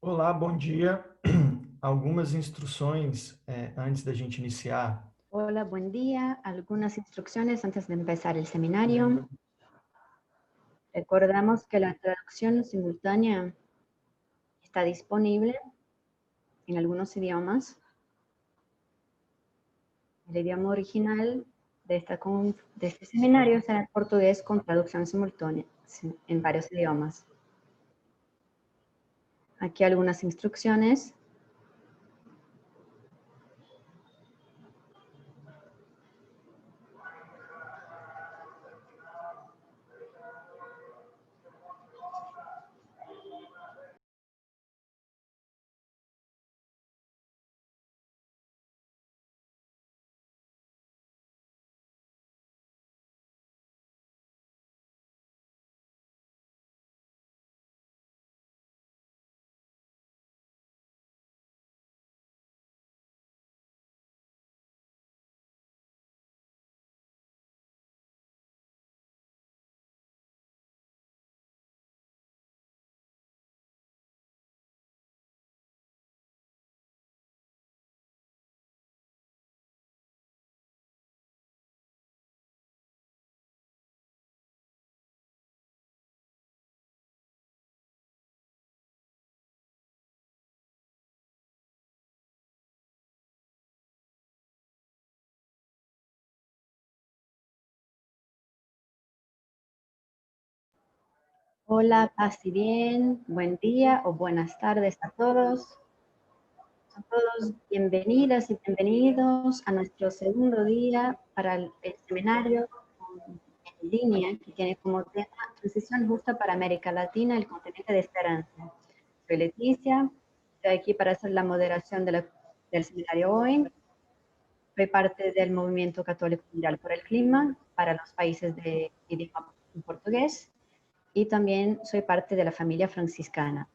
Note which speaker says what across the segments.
Speaker 1: Olá, bom dia. Algumas instruções antes da gente iniciar.
Speaker 2: Hola, buen día. Algunas instrucciones antes de empezar el seminario. Recordamos que la traducción simultánea está disponible en algunos idiomas. El idioma original de este seminario será el portugués con traducción simultánea en varios idiomas. Aquí algunas instrucciones. Hola, paz y bien. Buen día o buenas tardes a todos. A todos bienvenidas y bienvenidos a nuestro segundo día para el seminario en línea que tiene como tema Transición Justa para América Latina, el continente de esperanza. Soy Leticia, estoy aquí para hacer la moderación del seminario hoy. Soy parte del Movimiento Católico Mundial por el Clima para los países de idioma portugués y también soy parte de la familia franciscana.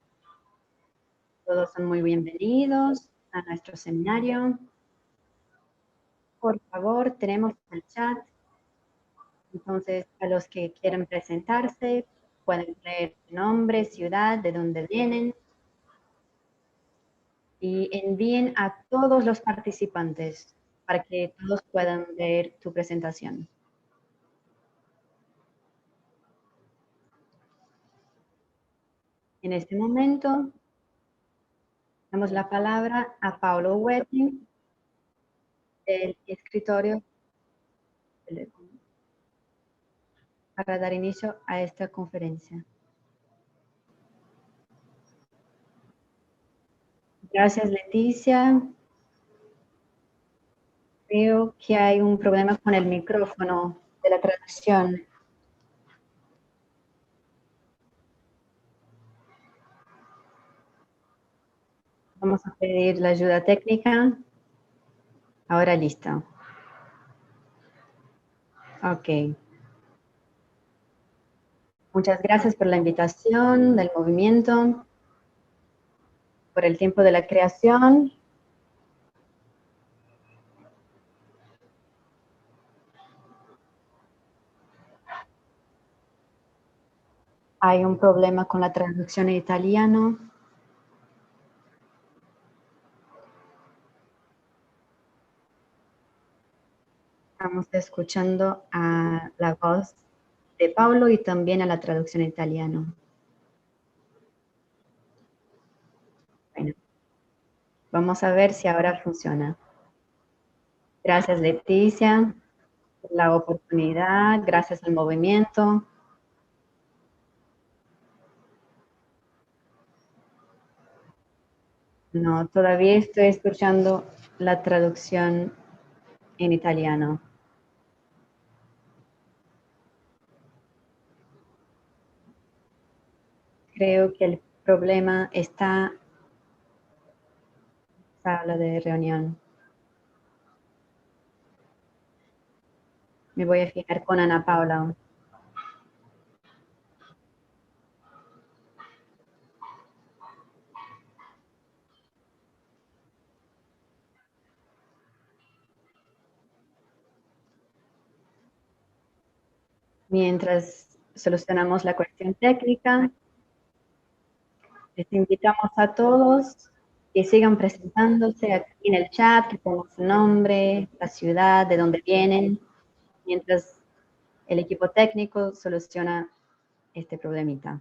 Speaker 2: Todos son muy bienvenidos a nuestro seminario. Por favor, tenemos el chat. Entonces, a los que quieran presentarse, pueden poner nombre, ciudad, de dónde vienen. Y envíen a todos los participantes para que todos puedan ver tu presentación. En este momento, damos la palabra a Paulo Wetting, del escritorio, para dar inicio a esta conferencia. Gracias, Leticia. Creo que hay un problema con el micrófono de la traducción. Vamos a pedir la ayuda técnica. Ahora listo. Ok. Muchas gracias por la invitación del movimiento, por el tiempo de la creación. Hay un problema con la traducción en italiano. Estamos escuchando a la voz de Paulo y también a la traducción en italiano. Bueno, vamos a ver si ahora funciona. Gracias, Leticia, por la oportunidad. Gracias al movimiento. No, todavía estoy escuchando la traducción en italiano. Creo que el problema está en la sala de reunión. Me voy a fijar con Ana Paula. Mientras solucionamos la cuestión técnica, Les invitamos a todos que sigan presentándose aquí en el chat, que pongan su nombre, la ciudad, de dónde vienen, mientras el equipo técnico soluciona este problemita.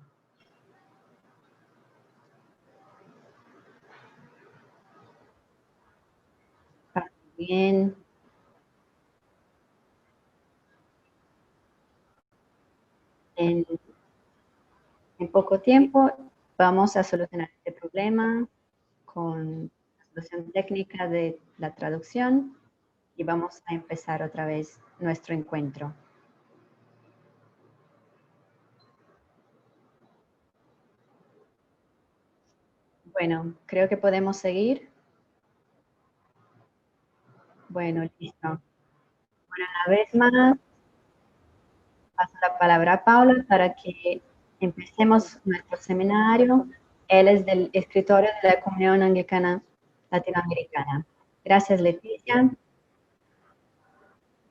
Speaker 2: Bien. En poco tiempo vamos a solucionar este problema con la solución técnica de la traducción y vamos a empezar otra vez nuestro encuentro. Bueno, creo que podemos seguir. Bueno, listo. Bueno, una vez más, paso la palabra a Paula para que empecemos nuestro seminario. Él es del escritorio de la Comunión Anglicana Latinoamericana. Gracias, Leticia.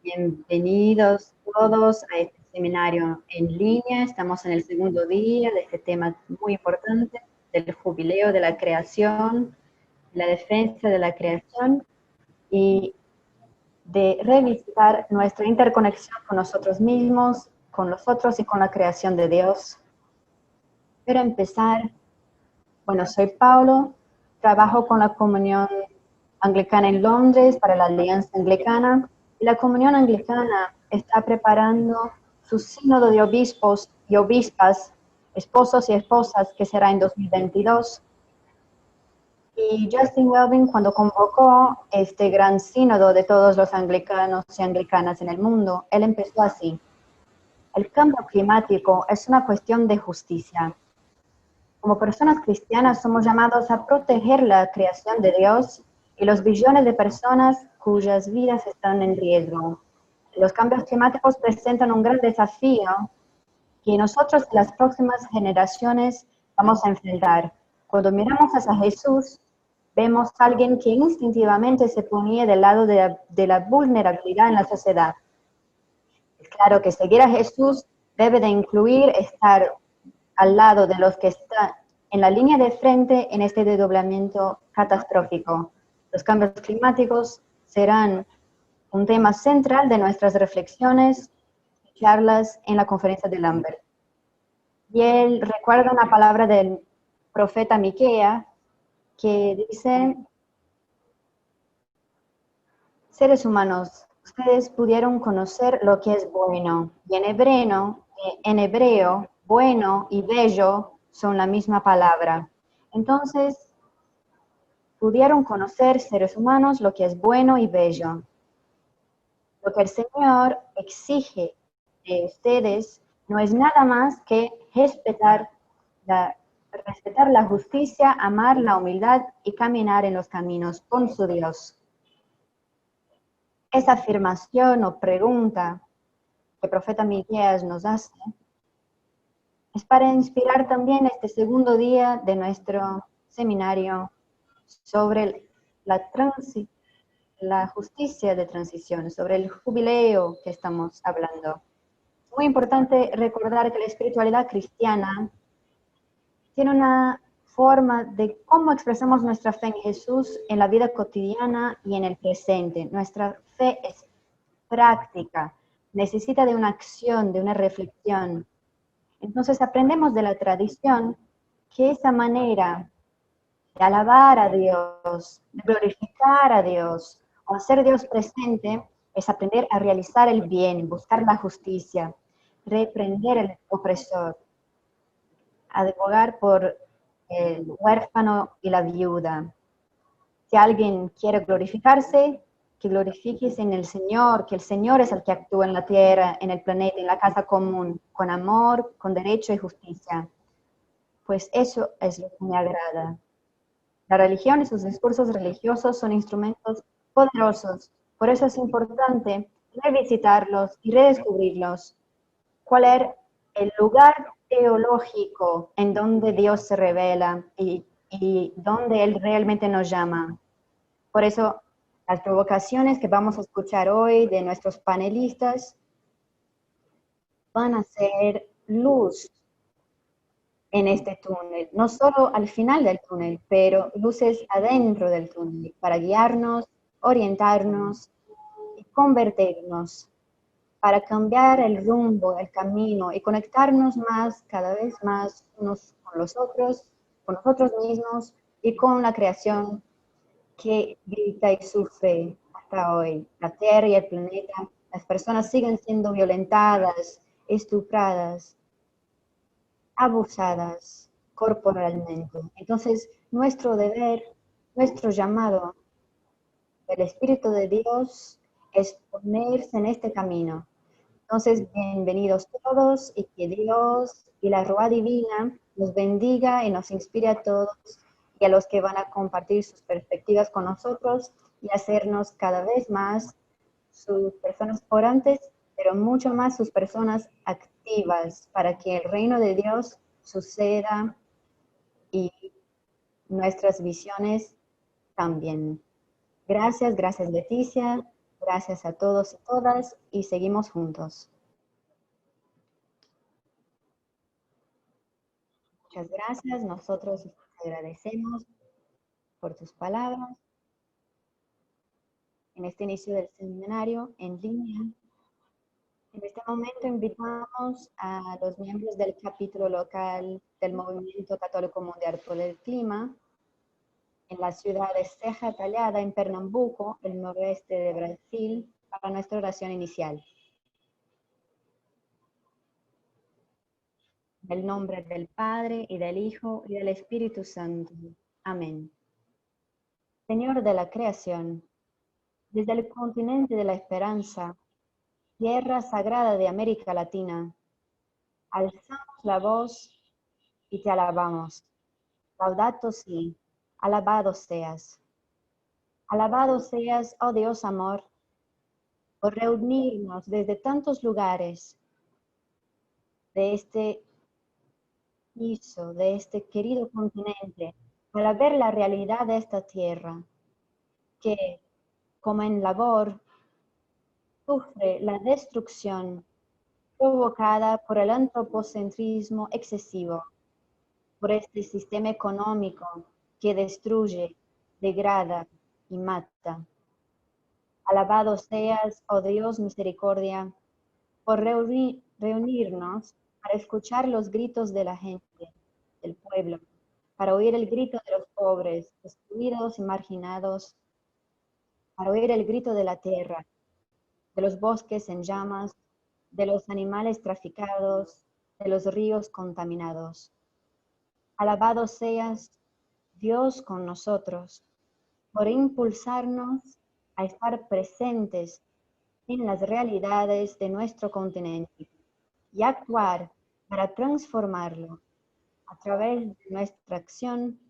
Speaker 2: Bienvenidos todos a este seminario en línea. Estamos en el segundo día de este tema muy importante, del jubileo de la creación, la defensa de la creación y de revisitar nuestra interconexión con nosotros mismos, con los otros y con la creación de Dios. Para empezar, bueno, soy Paulo, trabajo con la Comunión Anglicana en Londres para la Alianza Anglicana, y la Comunión Anglicana está preparando su sínodo de obispos y obispas, esposos y esposas, que será en 2022. Y Justin Welby, cuando convocó este gran sínodo de todos los anglicanos y anglicanas en el mundo, él empezó así: el cambio climático es una cuestión de justicia. Como personas cristianas somos llamados a proteger la creación de Dios y los billones de personas cuyas vidas están en riesgo. Los cambios climáticos presentan un gran desafío que nosotros y las próximas generaciones vamos a enfrentar. Cuando miramos hacia Jesús, vemos a alguien que instintivamente se ponía del lado de la vulnerabilidad en la sociedad. Es claro que seguir a Jesús debe de incluir estar al lado de los que están en la línea de frente en este desdoblamiento catastrófico. Los cambios climáticos serán un tema central de nuestras reflexiones y charlas en la conferencia de Lambert. Y él recuerda una palabra del profeta Miquea que dice: seres humanos, ustedes pudieron conocer lo que es bueno. Y en hebreo, bueno y bello son la misma palabra. Entonces, pudieron conocer, seres humanos, lo que es bueno y bello. Lo que el Señor exige de ustedes no es nada más que respetar la justicia, amar la humildad y caminar en los caminos con su Dios. Esa afirmación o pregunta que el profeta Miqueas nos hace es para inspirar también este segundo día de nuestro seminario sobre la justicia de transición, sobre el jubileo que estamos hablando. Es muy importante recordar que la espiritualidad cristiana tiene una forma de cómo expresamos nuestra fe en Jesús en la vida cotidiana y en el presente. Nuestra fe es práctica, necesita de una acción, de una reflexión. Entonces aprendemos de la tradición que esa manera de alabar a Dios, de glorificar a Dios, o hacer Dios presente, es aprender a realizar el bien, buscar la justicia, reprender al opresor, abogar por el huérfano y la viuda. Si alguien quiere glorificarse, que glorifiques en el Señor, que el Señor es el que actúa en la tierra, en el planeta, en la casa común, con amor, con derecho y justicia. Pues eso es lo que me agrada. La religión y sus discursos religiosos son instrumentos poderosos, por eso es importante revisitarlos y redescubrirlos. ¿Cuál es el lugar teológico en donde Dios se revela y donde Él realmente nos llama? Por eso, las provocaciones que vamos a escuchar hoy de nuestros panelistas van a ser luz en este túnel, no solo al final del túnel, pero luces adentro del túnel para guiarnos, orientarnos y convertirnos, para cambiar el rumbo, el camino y conectarnos más, cada vez más unos con los otros, con nosotros mismos y con la creación que grita y sufre hasta hoy. La Tierra y el planeta, las personas siguen siendo violentadas, estupradas, abusadas corporalmente. Entonces, nuestro deber, nuestro llamado del Espíritu de Dios es ponerse en este camino. Entonces, bienvenidos todos y que Dios y la Ruá Divina nos bendiga y nos inspire a todos y a los que van a compartir sus perspectivas con nosotros y hacernos cada vez más sus personas orantes, pero mucho más sus personas activas para que el reino de Dios suceda y nuestras visiones cambien. Gracias, gracias Leticia, gracias a todos y todas y seguimos juntos. Muchas gracias, nosotros te agradecemos por tus palabras en este inicio del seminario en línea. En este momento invitamos a los miembros del capítulo local del Movimiento Católico Mundial por el Clima en la ciudad de Ceja Talhada, en Pernambuco, el noroeste de Brasil, para nuestra oración inicial. En el nombre del Padre, y del Hijo, y del Espíritu Santo. Amén. Señor de la creación, desde el continente de la esperanza, tierra sagrada de América Latina, alzamos la voz y te alabamos. Laudato si, alabado seas. Alabado seas, oh Dios amor, por reunirnos desde tantos lugares de este piso, de este querido continente, para ver la realidad de esta tierra, que, como en labor, sufre la destrucción provocada por el antropocentrismo excesivo, por este sistema económico que destruye, degrada y mata. Alabado seas, oh Dios misericordia, por reunirnos para escuchar los gritos de la gente, del pueblo, para oír el grito de los pobres, excluidos y marginados, para oír el grito de la tierra, de los bosques en llamas, de los animales traficados, de los ríos contaminados. Alabado seas, Dios con nosotros, por impulsarnos a estar presentes en las realidades de nuestro continente y actuar para transformarlo a través de nuestra acción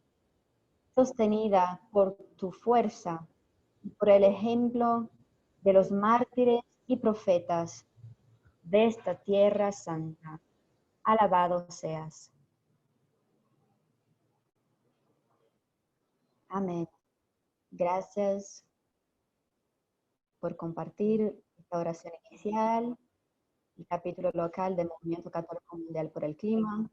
Speaker 2: sostenida por tu fuerza y por el ejemplo de los mártires y profetas de esta tierra santa. Alabado seas. Amén. Gracias por compartir esta oración inicial, el capítulo local del Movimiento Católico Mundial por el Clima.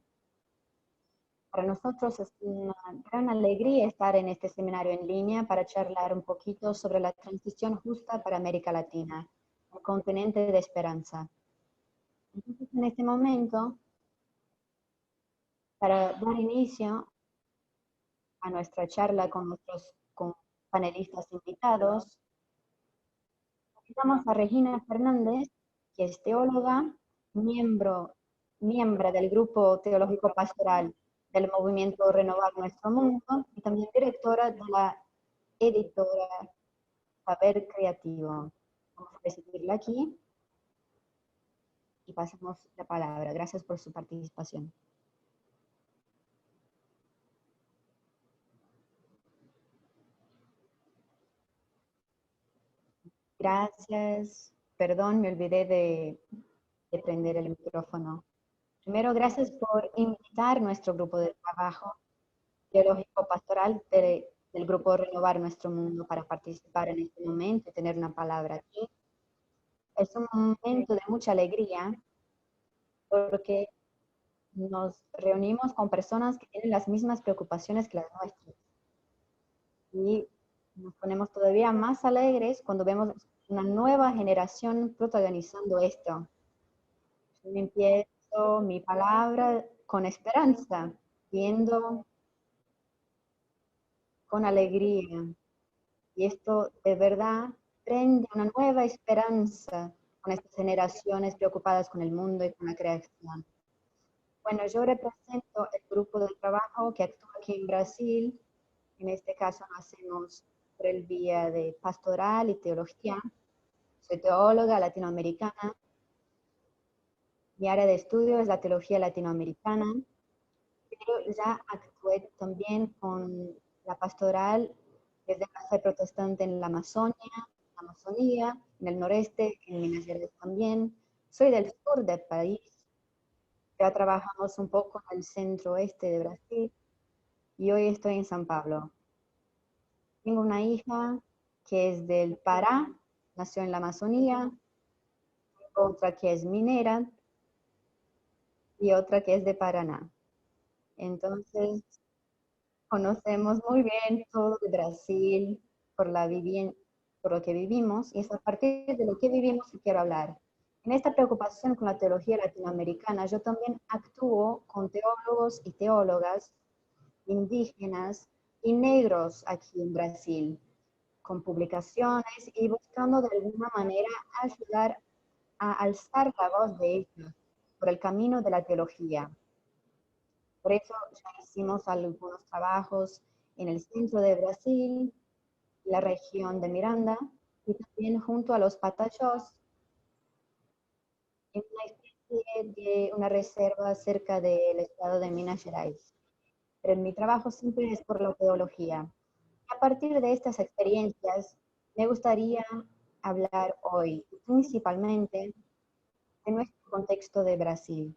Speaker 2: Para nosotros es una gran alegría estar en este seminario en línea para charlar un poquito sobre la transición justa para América Latina, un continente de esperanza. Entonces, en este momento, para dar inicio a nuestra charla con nuestros panelistas invitados, invitamos a Regina Fernández, que es teóloga, miembro del Grupo Teológico Pastoral del Movimiento Renovar Nuestro Mundo y también directora de la editora Saber Creativo. Vamos a recibirla aquí y pasamos la palabra. Gracias por su participación. Gracias. Perdón, me olvidé de prender el micrófono. Primero, gracias por invitar nuestro grupo de trabajo teológico pastoral del grupo Renovar Nuestro Mundo para participar en este momento y tener una palabra aquí. Es un momento de mucha alegría porque nos reunimos con personas que tienen las mismas preocupaciones que las nuestras. Y nos ponemos todavía más alegres cuando vemos una nueva generación protagonizando esto. Yo empiezo mi palabra con esperanza, viendo con alegría. Y esto de verdad prende una nueva esperanza con estas generaciones preocupadas con el mundo y con la creación. Bueno, yo represento el grupo de trabajo que actúa aquí en Brasil. En este caso lo hacemos por el vía de pastoral y teología. Soy teóloga latinoamericana. Mi área de estudio es la teología latinoamericana, pero ya actué también con la pastoral desde la fe protestante en la Amazonía, en el noreste, en Minas Gerais también. Soy del sur del país. Ya trabajamos un poco en el centro-oeste de Brasil y hoy estoy en San Pablo. Tengo una hija que es del Pará, nació en la Amazonía, otra que es minera y otra que es de Paraná. Entonces, conocemos muy bien todo de Brasil por lo que vivimos, y es a partir de lo que vivimos que quiero hablar. En esta preocupación con la teología latinoamericana, yo también actúo con teólogos y teólogas indígenas y negros aquí en Brasil, con publicaciones y buscando de alguna manera ayudar a alzar la voz de ellos por el camino de la teología. Por eso ya hicimos algunos trabajos en el centro de Brasil, la región de Miranda, y también junto a los Patayós, en una especie de una reserva cerca del estado de Minas Gerais. Pero mi trabajo siempre es por la teología. A partir de estas experiencias, me gustaría hablar hoy principalmente de nuestro contexto de Brasil.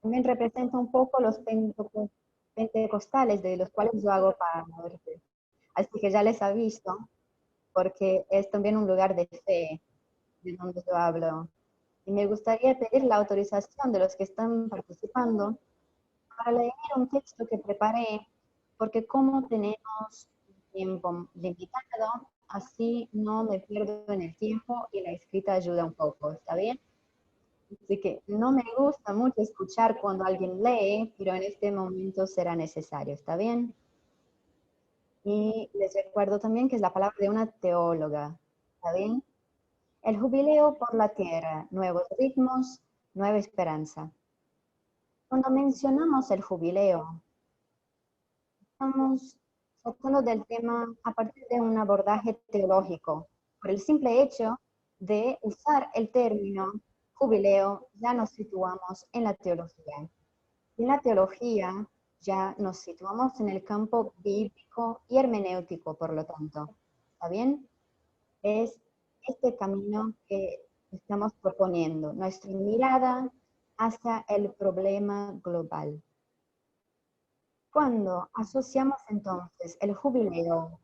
Speaker 2: También representa un poco los pentecostales de los cuales yo hago parte. Así que ya les aviso, porque es también un lugar de fe de donde yo hablo. Y me gustaría pedir la autorización de los que están participando para leer un texto que preparé, porque como tenemos tiempo limitado, así no me pierdo en el tiempo y la escrita ayuda un poco, ¿está bien? Así que no me gusta mucho escuchar cuando alguien lee, pero en este momento será necesario, ¿está bien? Y les recuerdo también que es la palabra de una teóloga, ¿está bien? El jubileo por la tierra, nuevos ritmos, nueva esperanza. Cuando mencionamos el jubileo, estamos tratando del tema a partir de un abordaje teológico. Por el simple hecho de usar el término jubileo, ya nos situamos en la teología. En la teología ya nos situamos en el campo bíblico y hermenéutico, por lo tanto. ¿Está bien? Es este camino que estamos proponiendo, nuestra mirada hacia el problema global. Cuando asociamos entonces el jubileo,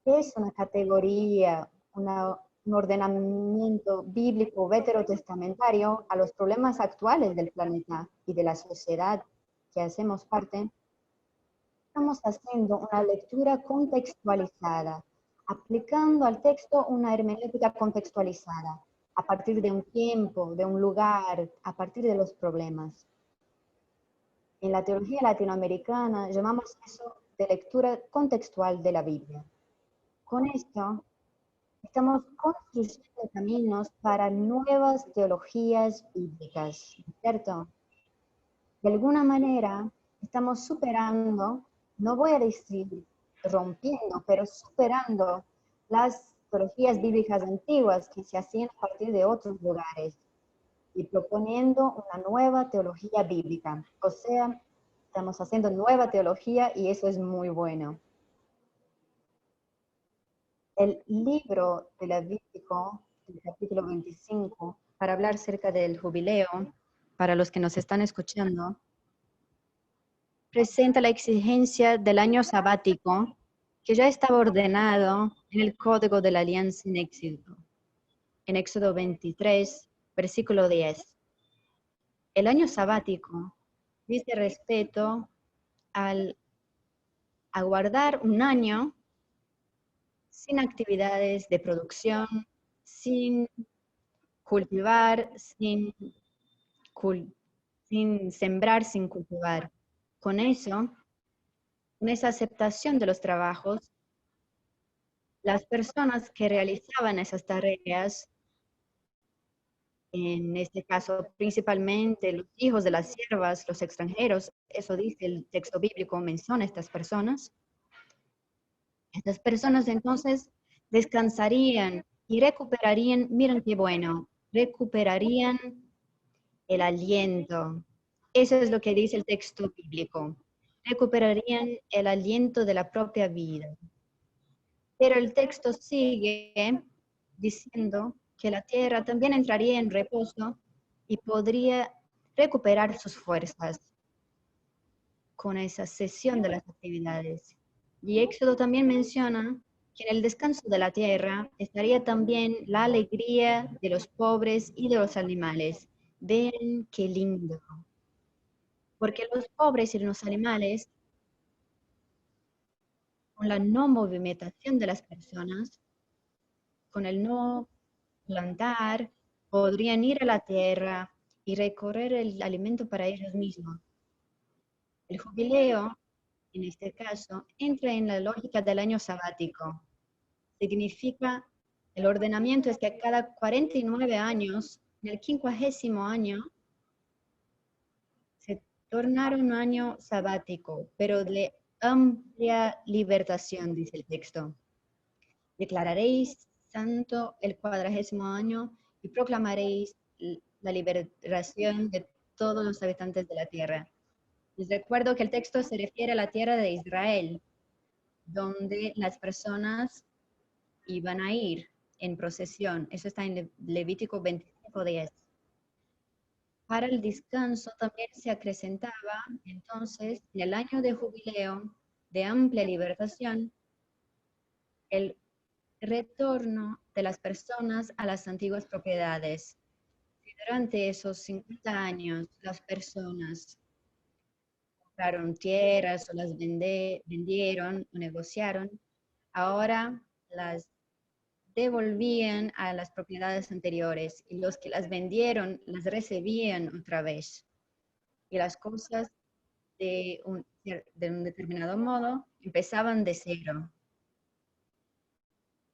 Speaker 2: que es una categoría, un ordenamiento bíblico veterotestamentario a los problemas actuales del planeta y de la sociedad que hacemos parte, estamos haciendo una lectura contextualizada, aplicando al texto una hermenéutica contextualizada, a partir de un tiempo, de un lugar, a partir de los problemas. En la teología latinoamericana llamamos eso de lectura contextual de la Biblia. Con esto estamos construyendo caminos para nuevas teologías bíblicas, ¿cierto? De alguna manera estamos superando, no voy a decir rompiendo, pero superando las teologías bíblicas antiguas que se hacían a partir de otros lugares y proponiendo una nueva teología bíblica. O sea, estamos haciendo nueva teología y eso es muy bueno. El libro de Levítico, el capítulo 25, para hablar acerca del jubileo, para los que nos están escuchando, presenta la exigencia del año sabático que ya estaba ordenado en el Código de la Alianza en Éxodo 23, versículo 10. El año sabático dice respeto a guardar un año sin actividades de producción, sin cultivar, sin sembrar, sin cultivar. Con eso, con esa aceptación de los trabajos, las personas que realizaban esas tareas, en este caso principalmente los hijos de las siervas, los extranjeros, eso dice el texto bíblico, menciona a estas personas. Estas personas entonces descansarían y recuperarían, miren qué bueno, recuperarían el aliento. Eso es lo que dice el texto bíblico. Recuperarían el aliento de la propia vida. Pero el texto sigue diciendo que la tierra también entraría en reposo y podría recuperar sus fuerzas con esa cesión de las actividades. Y Éxodo también menciona que en el descanso de la tierra estaría también la alegría de los pobres y de los animales. Ven qué lindo. Porque los pobres y los animales, con la no movimentación de las personas, con el no plantar, podrían ir a la tierra y recorrer el alimento para ellos mismos. El jubileo, en este caso, entra en la lógica del año sabático. Significa, el ordenamiento es que cada 49 años, en el 50º año, se tornara un año sabático, pero de amplia libertación, dice el texto. Declararéis santo el 40º año y proclamaréis la liberación de todos los habitantes de la tierra. Les recuerdo que el texto se refiere a la tierra de Israel, donde las personas iban a ir en procesión. Eso está en Levítico 25:10. Para el descanso también se acrecentaba, entonces, en el año de jubileo de amplia libertación, el retorno de las personas a las antiguas propiedades. Si durante esos 50 años las personas compraron tierras o las vendieron o negociaron, ahora las devolvían a las propiedades anteriores y los que las vendieron las recibían otra vez. Y las cosas de un determinado modo empezaban de cero.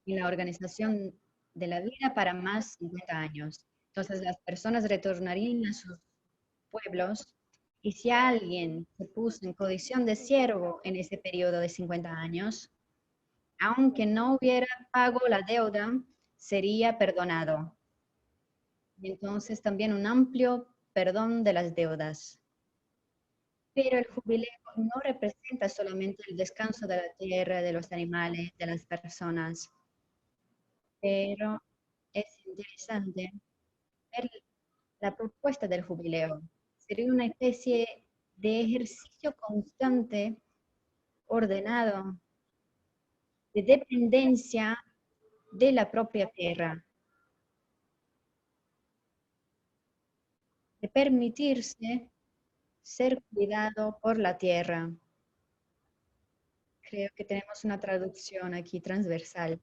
Speaker 2: Y la organización de la vida para más 50 años. Entonces las personas retornarían a sus pueblos y si alguien se puso en condición de siervo en ese periodo de 50 años, aunque no hubiera pago la deuda, sería perdonado. Y entonces también un amplio perdón de las deudas. Pero el jubileo no representa solamente el descanso de la tierra, de los animales, de las personas, pero es interesante ver la propuesta del jubileo. Sería una especie de ejercicio constante, ordenado, de dependencia de la propia tierra, de permitirse ser cuidado por la tierra. Creo que tenemos una traducción aquí transversal.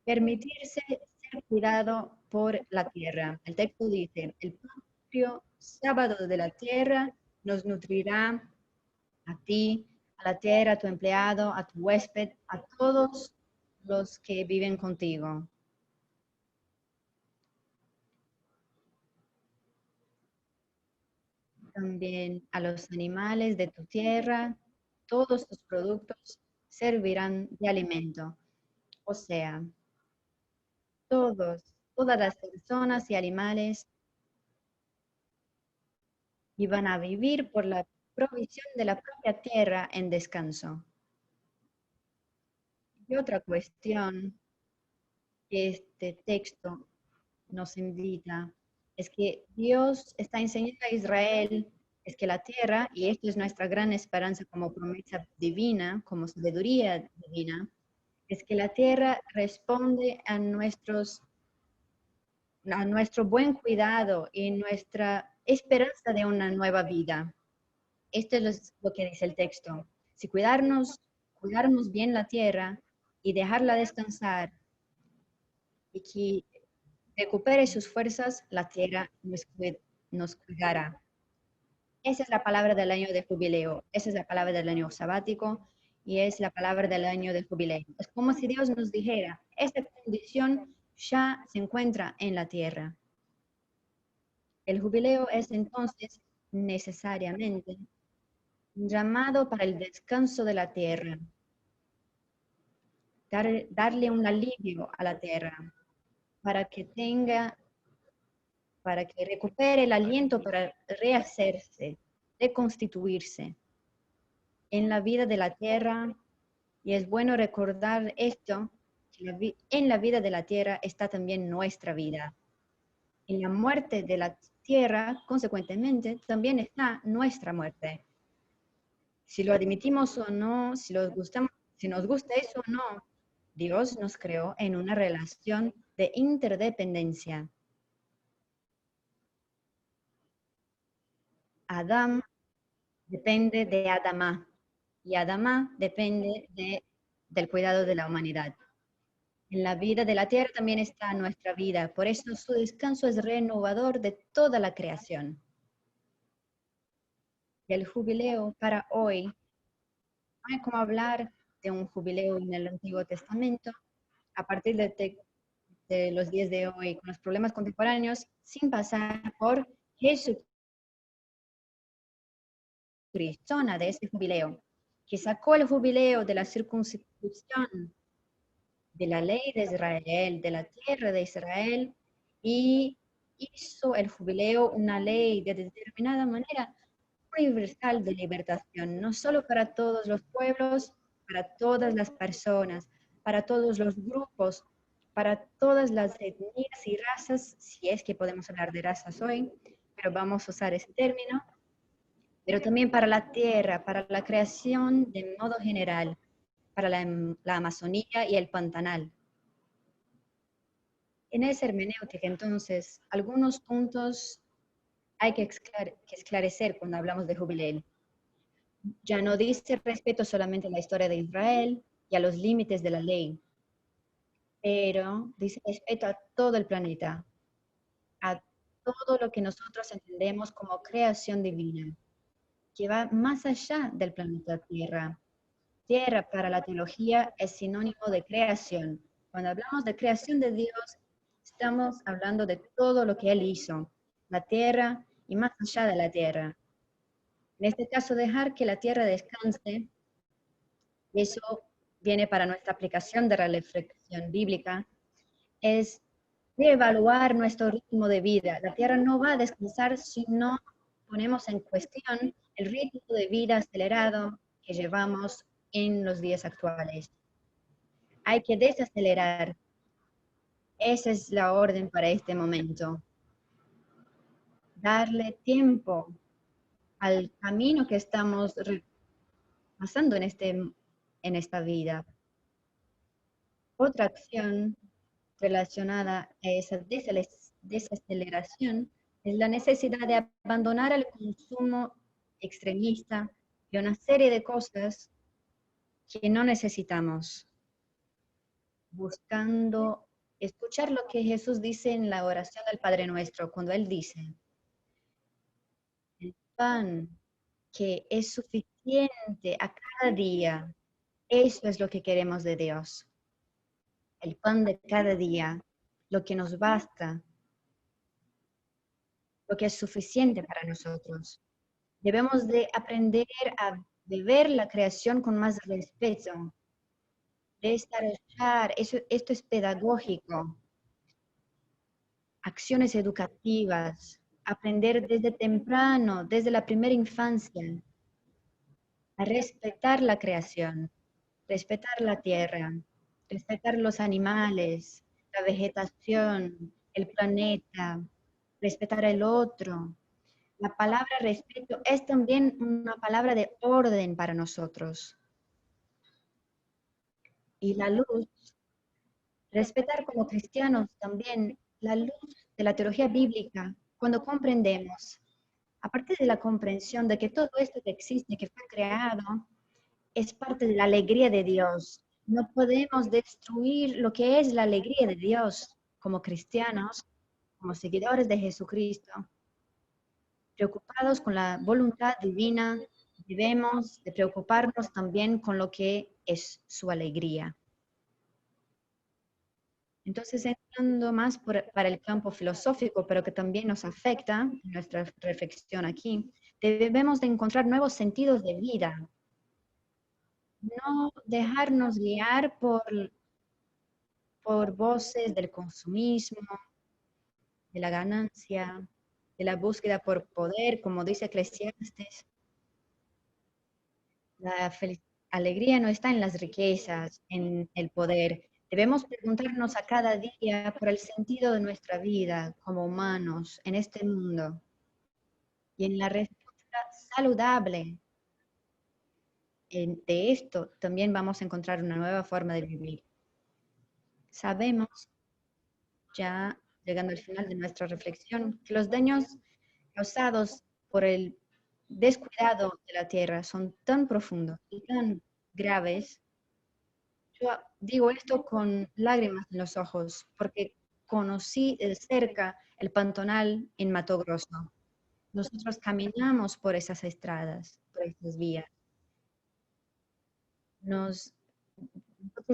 Speaker 2: Permitirse ser cuidado por la tierra. El texto dice, el propio sábado de la tierra nos nutrirá a ti, a la tierra, a tu empleado, a tu huésped, a todos los que viven contigo. También a los animales de tu tierra, todos tus productos servirán de alimento. O sea, todas las personas y animales iban a vivir por la provisión de la propia tierra en descanso. Y otra cuestión que este texto nos invita es que Dios está enseñando a Israel es que la tierra, y esto es nuestra gran esperanza como promesa divina, como sabiduría divina, es que la tierra responde a nuestro buen cuidado y nuestra esperanza de una nueva vida. Esto es lo que dice el texto. Si cuidarnos bien la tierra y dejarla descansar y que recupere sus fuerzas, la tierra nos cuidará. Esa es la palabra del año de jubileo, esa es la palabra del año sabático y es la palabra del año de jubileo. Es como si Dios nos dijera, esta condición ya se encuentra en la tierra. El jubileo es entonces necesariamente un llamado para el descanso de la tierra, darle un alivio a la tierra para que recupere el aliento para rehacerse, reconstituirse en la vida de la tierra. Y es bueno recordar esto, que en la vida de la tierra está también nuestra vida. En la muerte de la tierra, consecuentemente, también está nuestra muerte. Si lo admitimos o no, si nos gusta eso o no, Dios nos creó en una relación de interdependencia. Adán depende de Adamá y Adamá depende del cuidado de la humanidad. En la vida de la tierra también está nuestra vida, por eso su descanso es renovador de toda la creación. Y el jubileo para hoy, no hay como hablar de un jubileo en el Antiguo Testamento, a partir de los días de hoy, con los problemas contemporáneos, sin pasar por Jesucristo, persona de ese jubileo, que sacó el jubileo de la circuncisión, de la ley de Israel, de la tierra de Israel, y hizo el jubileo una ley de determinada manera universal de libertación, no solo para todos los pueblos, para todas las personas, para todos los grupos, para todas las etnias y razas, si es que podemos hablar de razas hoy, pero vamos a usar ese término, pero también para la tierra, para la creación de modo general, para la Amazonía y el Pantanal. En esa hermenéutica, entonces, algunos puntos hay que esclarecer cuando hablamos de jubileo. Ya no dice respeto solamente a la historia de Israel y a los límites de la ley, pero dice respeto a todo el planeta, a todo lo que nosotros entendemos como creación divina, que va más allá del planeta Tierra. Tierra para la teología es sinónimo de creación. Cuando hablamos de creación de Dios, estamos hablando de todo lo que Él hizo, la tierra y más allá de la tierra. En este caso, dejar que la tierra descanse, eso viene para nuestra aplicación de la reflexión bíblica, es reevaluar nuestro ritmo de vida. La tierra no va a descansar si no ponemos en cuestión el ritmo de vida acelerado que llevamos en los días actuales. Hay que desacelerar. Esa es la orden para este momento. Darle tiempo al camino que estamos pasando en esta vida. Otra acción relacionada a esa desaceleración es la necesidad de abandonar el consumo extremista de una serie de cosas que no necesitamos, buscando escuchar lo que Jesús dice en la oración del Padre Nuestro, cuando Él dice, el pan que es suficiente a cada día, eso es lo que queremos de Dios. El pan de cada día, lo que nos basta, lo que es suficiente para nosotros. Debemos de aprender a ver la creación con más respeto, desarrollar, esto es pedagógico, acciones educativas, aprender desde temprano, desde la primera infancia, a respetar la creación, respetar la tierra, respetar los animales, la vegetación, el planeta, respetar el otro. La palabra respeto es también una palabra de orden para nosotros. Y la luz, respetar como cristianos también la luz de la teología bíblica, cuando comprendemos aparte de la comprensión de que todo esto que existe, que fue creado, es parte de la alegría de Dios. No podemos destruir lo que es la alegría de Dios como cristianos, como seguidores de Jesucristo. Preocupados con la voluntad divina, debemos de preocuparnos también con lo que es su alegría. Entonces, entrando más para el campo filosófico, pero que también nos afecta en nuestra reflexión aquí, debemos de encontrar nuevos sentidos de vida. No dejarnos guiar por voces del consumismo, de la ganancia, de la búsqueda por poder, como dice Eclesiastes. La alegría no está en las riquezas, en el poder. Debemos preguntarnos a cada día por el sentido de nuestra vida como humanos en este mundo. Y en la respuesta saludable de esto también vamos a encontrar una nueva forma de vivir. Sabemos, ya llegando al final de nuestra reflexión, que los daños causados por el descuidado de la tierra son tan profundos y tan graves. Yo digo esto con lágrimas en los ojos, porque conocí de cerca el Pantanal en Mato Grosso. Nosotros caminamos por esas estradas, por esas vías. Nosotros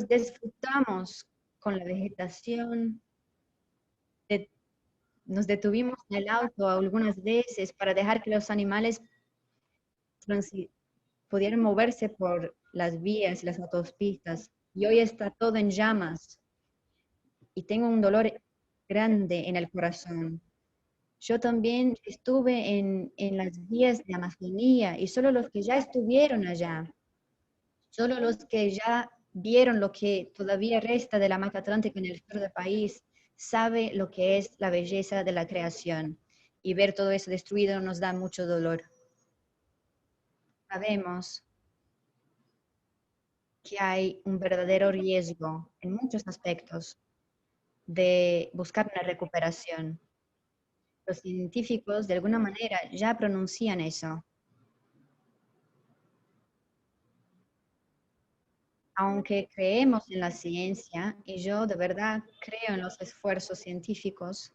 Speaker 2: disfrutamos con la vegetación. Nos detuvimos en el auto algunas veces para dejar que los animales pudieran moverse por las vías y las autopistas. Y hoy está todo en llamas y tengo un dolor grande en el corazón. Yo también estuve en las vías de Amazonía y solo los que ya estuvieron allá, solo los que ya vieron lo que todavía resta de la Mata Atlántica en el sur del país, sabe lo que es la belleza de la creación. Y ver todo eso destruido nos da mucho dolor. Sabemos que hay un verdadero riesgo en muchos aspectos de buscar una recuperación. Los científicos de alguna manera ya pronuncian eso. Aunque creemos en la ciencia, y yo de verdad creo en los esfuerzos científicos,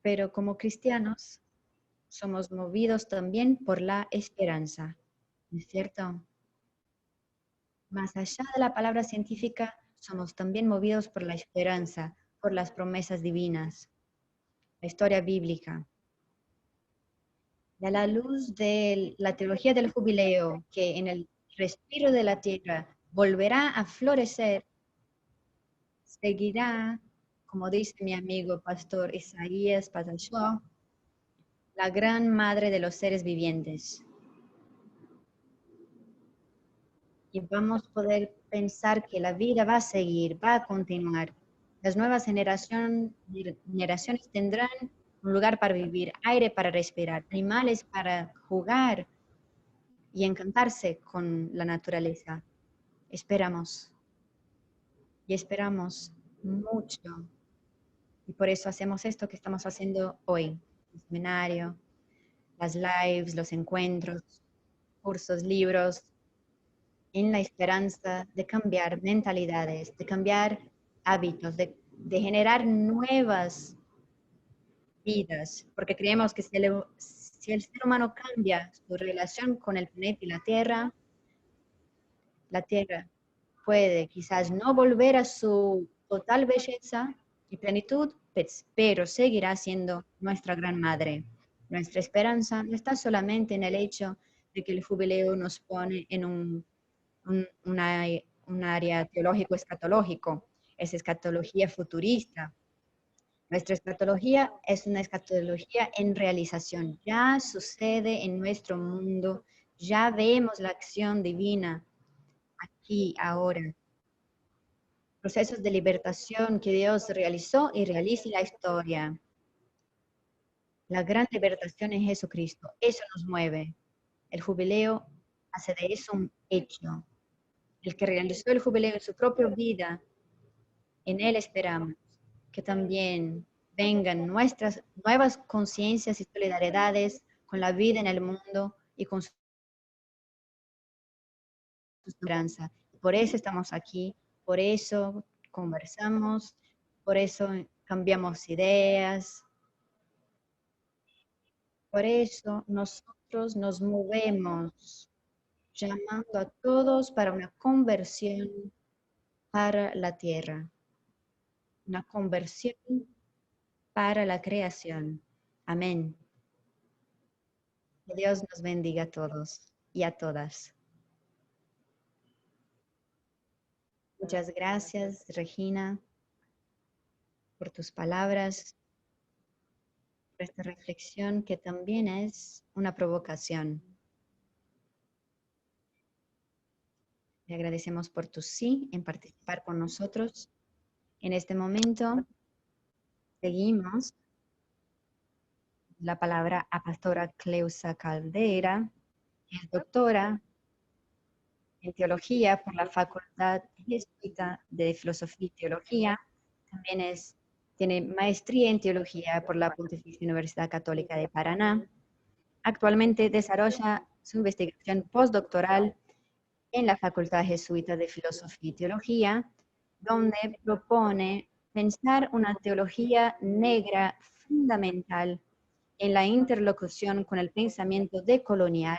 Speaker 2: pero como cristianos somos movidos también por la esperanza, ¿no es cierto? Más allá de la palabra científica, somos también movidos por la esperanza, por las promesas divinas, la historia bíblica. Y a la luz de la teología del jubileo, que en el respiro de la tierra volverá a florecer, seguirá, como dice mi amigo pastor Isaías Patachó, la gran madre de los seres vivientes. Y vamos a poder pensar que la vida va a seguir, va a continuar. Las nuevas generaciones tendrán un lugar para vivir, aire para respirar, animales para jugar y encantarse con la naturaleza. Esperamos y esperamos mucho. Y por eso hacemos esto que estamos haciendo hoy, el seminario, las lives, los encuentros, cursos, libros, en la esperanza de cambiar mentalidades, de cambiar hábitos, de generar nuevas vidas, porque creemos que si el ser humano cambia su relación con el planeta y la Tierra puede quizás no volver a su total belleza y plenitud, pero seguirá siendo nuestra gran madre. Nuestra esperanza no está solamente en el hecho de que el jubileo nos pone en un área teológico-escatológico, es escatología futurista. Nuestra escatología es una escatología en realización. Ya sucede en nuestro mundo, ya vemos la acción divina aquí, ahora. Procesos de libertación que Dios realizó y realiza en la historia. La gran libertación en Jesucristo, eso nos mueve. El jubileo hace de eso un hecho. El que realizó el jubileo en su propia vida, en él esperamos que también vengan nuestras nuevas conciencias y solidaridades con la vida en el mundo y con su esperanza. Por eso estamos aquí, por eso conversamos, por eso cambiamos ideas, por eso nosotros nos movemos, llamando a todos para una conversión para la tierra, una conversión para la creación. Amén. Que Dios nos bendiga a todos y a todas. Muchas gracias, Regina, por tus palabras, por esta reflexión que también es una provocación. Le agradecemos por tu sí en participar con nosotros. En este momento seguimos la palabra a Pastora Cleusa Caldera, que es doctora en teología por la Facultad Jesuita de Filosofía y Teología. También tiene maestría en teología por la Pontificia Universidad Católica de Paraná. Actualmente desarrolla su investigación postdoctoral en la Facultad Jesuita de Filosofía y Teología, donde propone pensar una teología negra fundamental en la interlocución con el pensamiento decolonial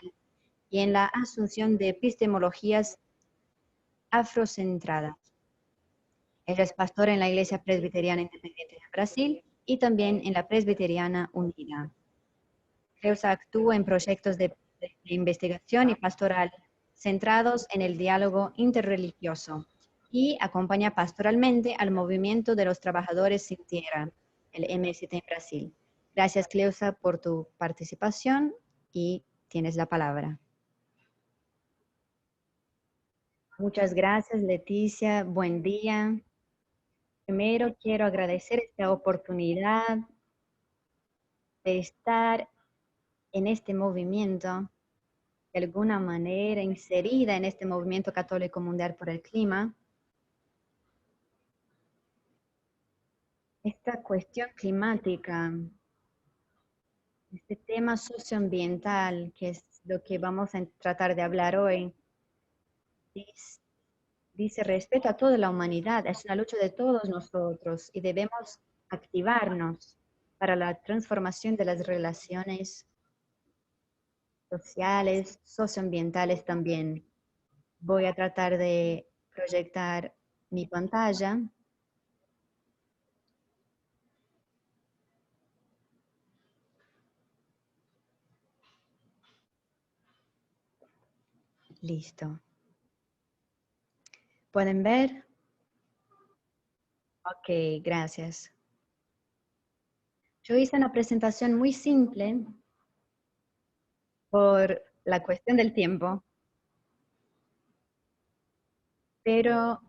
Speaker 2: y en la asunción de epistemologías afrocentradas. Ella es pastora en la Iglesia Presbiteriana Independiente de Brasil y también en la Presbiteriana Unida. Cleusa actúa en proyectos de investigación y pastoral centrados en el diálogo interreligioso y acompaña pastoralmente al movimiento de los trabajadores sin tierra, el MST en Brasil. Gracias, Cleusa, por tu participación y tienes la palabra. Muchas gracias, Leticia. Buen día. Primero quiero agradecer esta oportunidad de estar en este movimiento, de alguna manera inserida en este movimiento católico mundial por el clima. Esta cuestión climática, este tema socioambiental, que es lo que vamos a tratar de hablar hoy, dice respeto a toda la humanidad, es una lucha de todos nosotros y debemos activarnos para la transformación de las relaciones sociales, socioambientales también. Voy a tratar de proyectar mi pantalla. Listo. ¿Pueden ver? Ok, gracias. Yo hice una presentación muy simple por la cuestión del tiempo, pero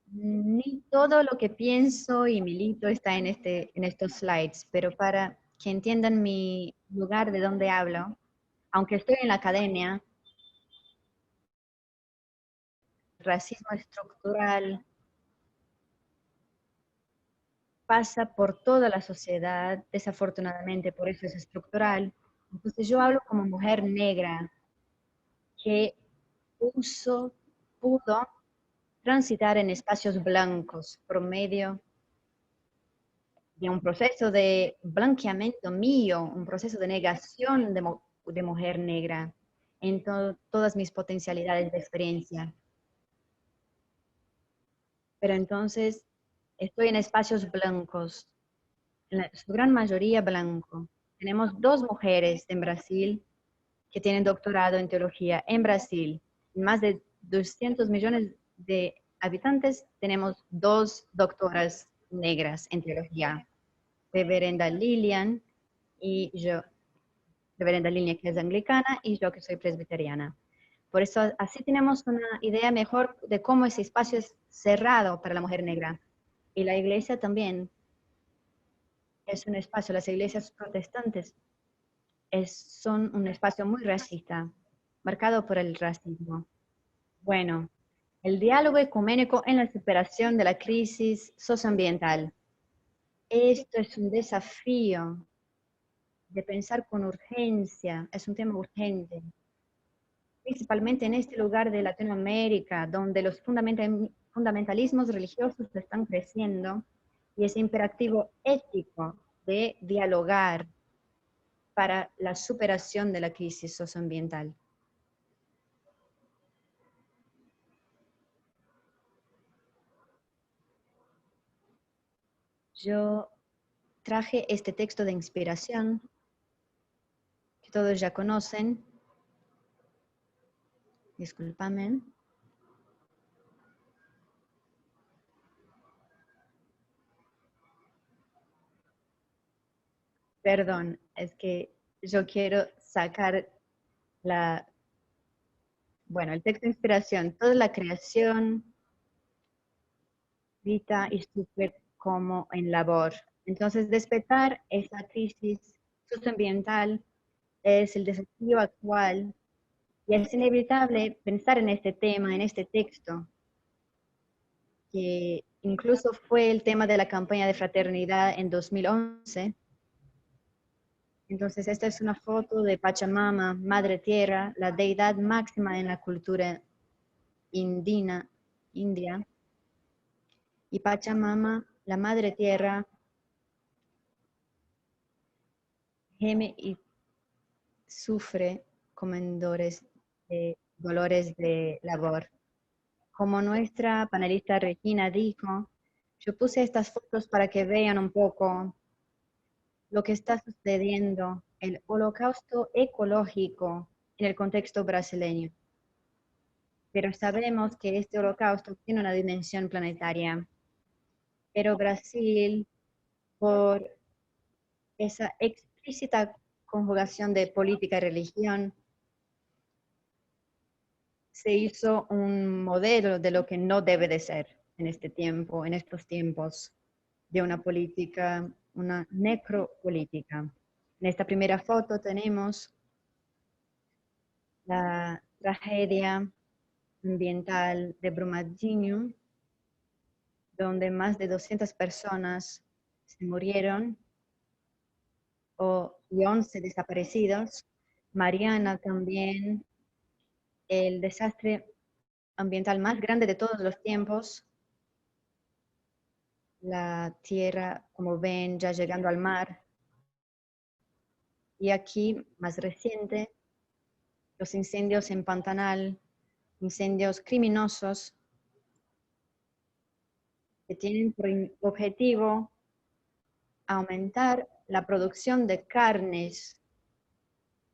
Speaker 2: ni todo lo que pienso y milito está en estos slides, pero para que entiendan mi lugar de donde hablo, aunque estoy en la academia, el racismo estructural pasa por toda la sociedad, desafortunadamente, por eso es estructural. Entonces yo hablo como mujer negra que pudo transitar en espacios blancos por medio de un proceso de blanqueamiento mío, un proceso de negación de mujer negra en todas mis potencialidades de experiencia. Pero entonces estoy en espacios blancos, en su gran mayoría blanco. Tenemos 2 mujeres en Brasil que tienen doctorado en teología en Brasil. En más de 200 millones de habitantes tenemos 2 doctoras negras en teología. Reverenda Lilian y yo, Reverenda Lilian que es anglicana y yo que soy presbiteriana. Por eso así tenemos una idea mejor de cómo ese espacio es cerrado para la mujer negra. Y la iglesia también es un espacio, las iglesias protestantes son un espacio muy racista, marcado por el racismo. Bueno, el diálogo ecuménico en la superación de la crisis socioambiental. esto es un desafío de pensar con urgencia, es un tema urgente, principalmente en este lugar de Latinoamérica, donde los fundamentalismos religiosos están creciendo y ese imperativo ético de dialogar para la superación de la crisis socioambiental. Yo traje este texto de inspiración que todos ya conocen. Discúlpame. Perdón, es que yo quiero sacar el texto de inspiración, toda la creación, vida y sufre como en labor. Entonces, despertar esa crisis socioambiental es el desafío actual y es inevitable pensar en este tema, en este texto, que incluso fue el tema de la campaña de fraternidad en 2011. Entonces, esta es una foto de Pachamama, Madre Tierra, la deidad máxima en la cultura india. Y Pachamama, la Madre Tierra, geme y sufre como en dolores de labor. Como nuestra panelista Regina dijo, yo puse estas fotos para que vean un poco lo que está sucediendo, el holocausto ecológico en el contexto brasileño. Pero sabemos que este holocausto tiene una dimensión planetaria. Pero Brasil, por esa explícita conjugación de política y religión, se hizo un modelo de lo que no debe de ser en este tiempo, en estos tiempos, de una política, una necropolítica. En esta primera foto tenemos la tragedia ambiental de Brumadinho, donde más de 200 personas se murieron y 11 desaparecidos. Mariana también, el desastre ambiental más grande de todos los tiempos. La tierra, como ven, ya llegando al mar. Y aquí, más reciente, los incendios en Pantanal, incendios criminosos que tienen por objetivo aumentar la producción de carnes.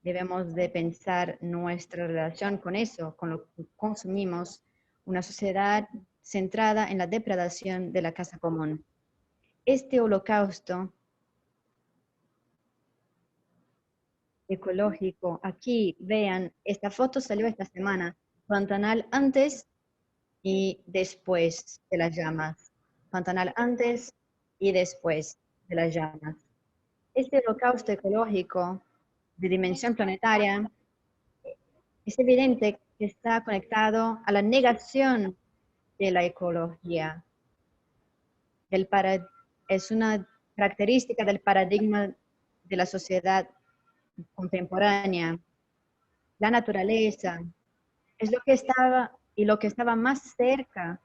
Speaker 2: Debemos de pensar nuestra relación con eso, con lo que consumimos, una sociedad centrada en la depredación de la casa común. Este holocausto ecológico, aquí vean, esta foto salió esta semana, Pantanal antes y después de las llamas, Pantanal antes y después de las llamas. Este holocausto ecológico de dimensión planetaria es evidente que está conectado a la negación de la ecología. Es una característica del paradigma de la sociedad contemporánea. La naturaleza es lo que estaba más cerca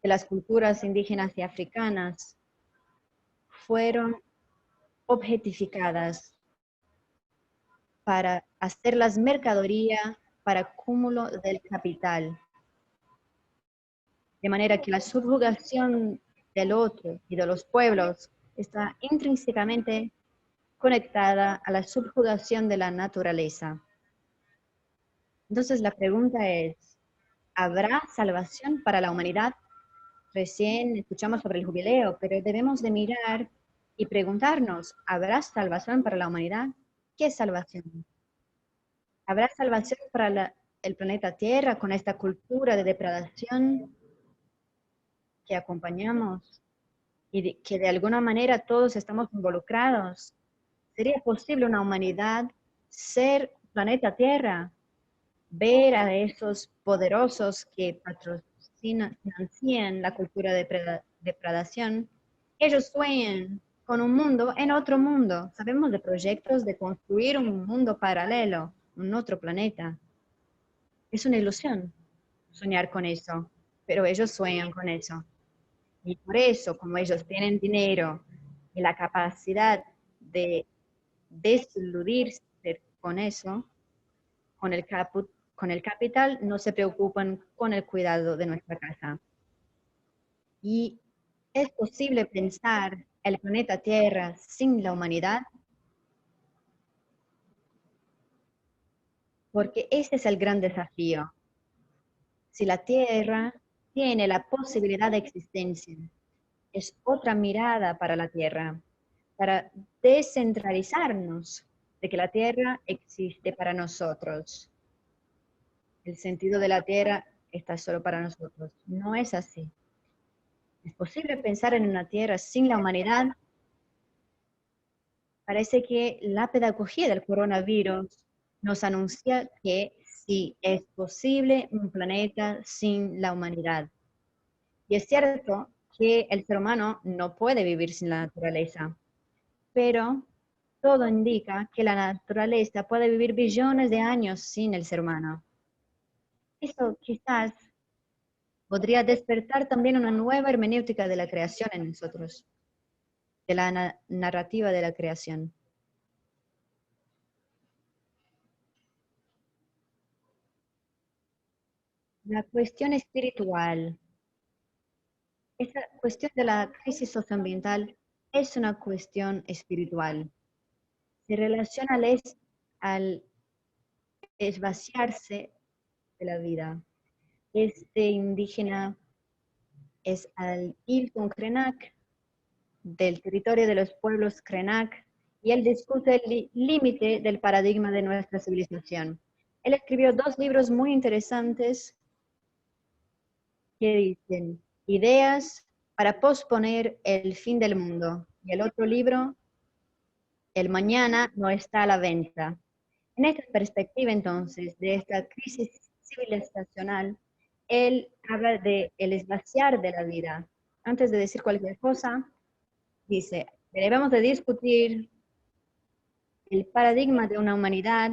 Speaker 2: de las culturas indígenas y africanas, fueron objetificadas para hacerlas mercadería para cúmulo del capital. De manera que la subjugación del otro y de los pueblos está intrínsecamente conectada a la subjugación de la naturaleza. Entonces la pregunta es, ¿habrá salvación para la humanidad? Recién escuchamos sobre el jubileo, pero debemos de mirar y preguntarnos, ¿habrá salvación para la humanidad? ¿Qué es salvación? ¿Habrá salvación para el planeta Tierra con esta cultura de depredación que acompañamos y que de alguna manera todos estamos involucrados? ¿Sería posible una humanidad ser planeta Tierra? Ver a esos poderosos que financian la cultura de depredación Ellos sueñan con un mundo en otro mundo. Sabemos de proyectos de construir un mundo paralelo, un otro planeta. Es una ilusión soñar con eso, pero ellos sueñan con eso. Y por eso, como ellos tienen dinero y la capacidad de desiludirse con eso, con con el capital, no se preocupan con el cuidado de nuestra casa. Y es posible pensar el planeta Tierra sin la humanidad, porque ese es el gran desafío. Si la Tierra tiene la posibilidad de existencia, es otra mirada para la Tierra, para descentralizarnos de que la Tierra existe para nosotros. El sentido de la Tierra está solo para nosotros. No es así. ¿Es posible pensar en una Tierra sin la humanidad? Parece que la pedagogía del coronavirus nos anuncia que sí es posible un planeta sin la humanidad. Y es cierto que el ser humano no puede vivir sin la naturaleza, pero todo indica que la naturaleza puede vivir billones de años sin el ser humano. Eso quizás podría despertar también una nueva hermenéutica de la creación en nosotros, de la narrativa de la creación. La cuestión espiritual, esa cuestión de la crisis socioambiental es una cuestión espiritual. Se relaciona al esvaciarse de la vida. Este indígena es al Ailton Krenak, del territorio de los pueblos Krenak, y él discute el límite del paradigma de nuestra civilización. Él escribió dos libros muy interesantes que dicen Ideas para posponer el fin del mundo, y el otro libro, El mañana no está a la venta. En esta perspectiva, entonces, de esta crisis civilizacional, él habla de el esvaciar de la vida. Antes de decir cualquier cosa, dice, debemos de discutir el paradigma de una humanidad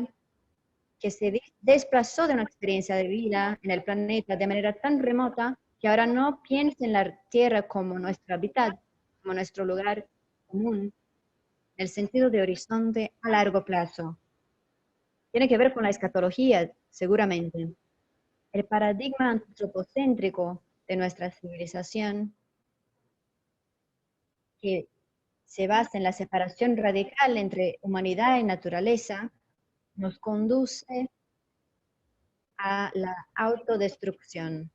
Speaker 2: que se desplazó de una experiencia de vida en el planeta de manera tan remota que ahora no piensa en la Tierra como nuestro hábitat, como nuestro lugar común, en el sentido de horizonte a largo plazo. Tiene que ver con la escatología, seguramente. El paradigma antropocéntrico de nuestra civilización, que se basa en la separación radical entre humanidad y naturaleza, nos conduce a la autodestrucción.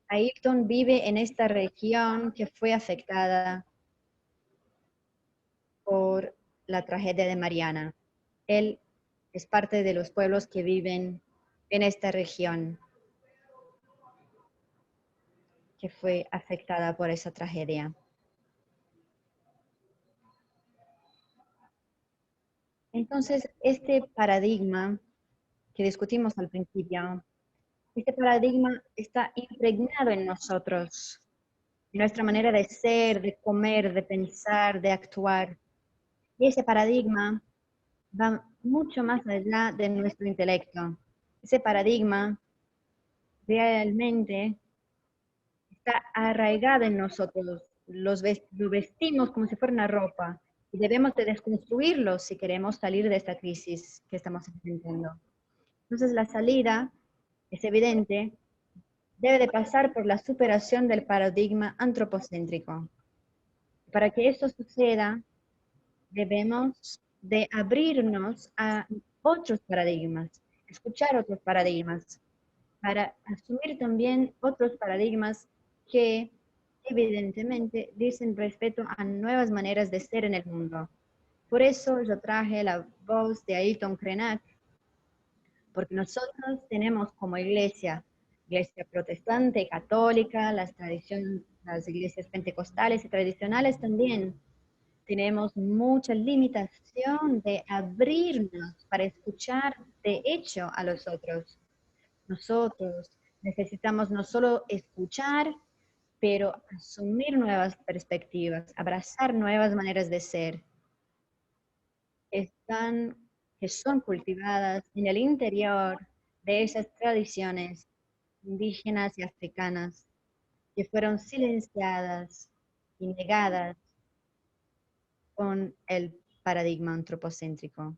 Speaker 2: Ayrton vive en esta región que fue afectada por la tragedia de Mariana. Él es parte de los pueblos que viven en esta región que fue afectada por esa tragedia. Entonces, este paradigma que discutimos al principio, este paradigma está impregnado en nosotros, en nuestra manera de ser, de comer, de pensar, de actuar. Y ese paradigma va mucho más allá de nuestro intelecto. Ese paradigma realmente está arraigado en nosotros. Lo vestimos como si fuera una ropa y debemos de desconstruirlo si queremos salir de esta crisis que estamos enfrentando. Entonces la salida es evidente, debe de pasar por la superación del paradigma antropocéntrico. Para que esto suceda, debemos de abrirnos a otros paradigmas, escuchar otros paradigmas, para asumir también otros paradigmas que evidentemente dicen respeto a nuevas maneras de ser en el mundo. Por eso yo traje la voz de Ailton Krenak, porque nosotros tenemos como iglesia protestante, católica, las iglesias pentecostales y tradicionales también, tenemos mucha limitación de abrirnos para escuchar de hecho a los otros. Nosotros necesitamos no solo escuchar, pero asumir nuevas perspectivas, abrazar nuevas maneras de ser, están, que son cultivadas en el interior de esas tradiciones indígenas y africanas que fueron silenciadas y negadas con el paradigma antropocéntrico.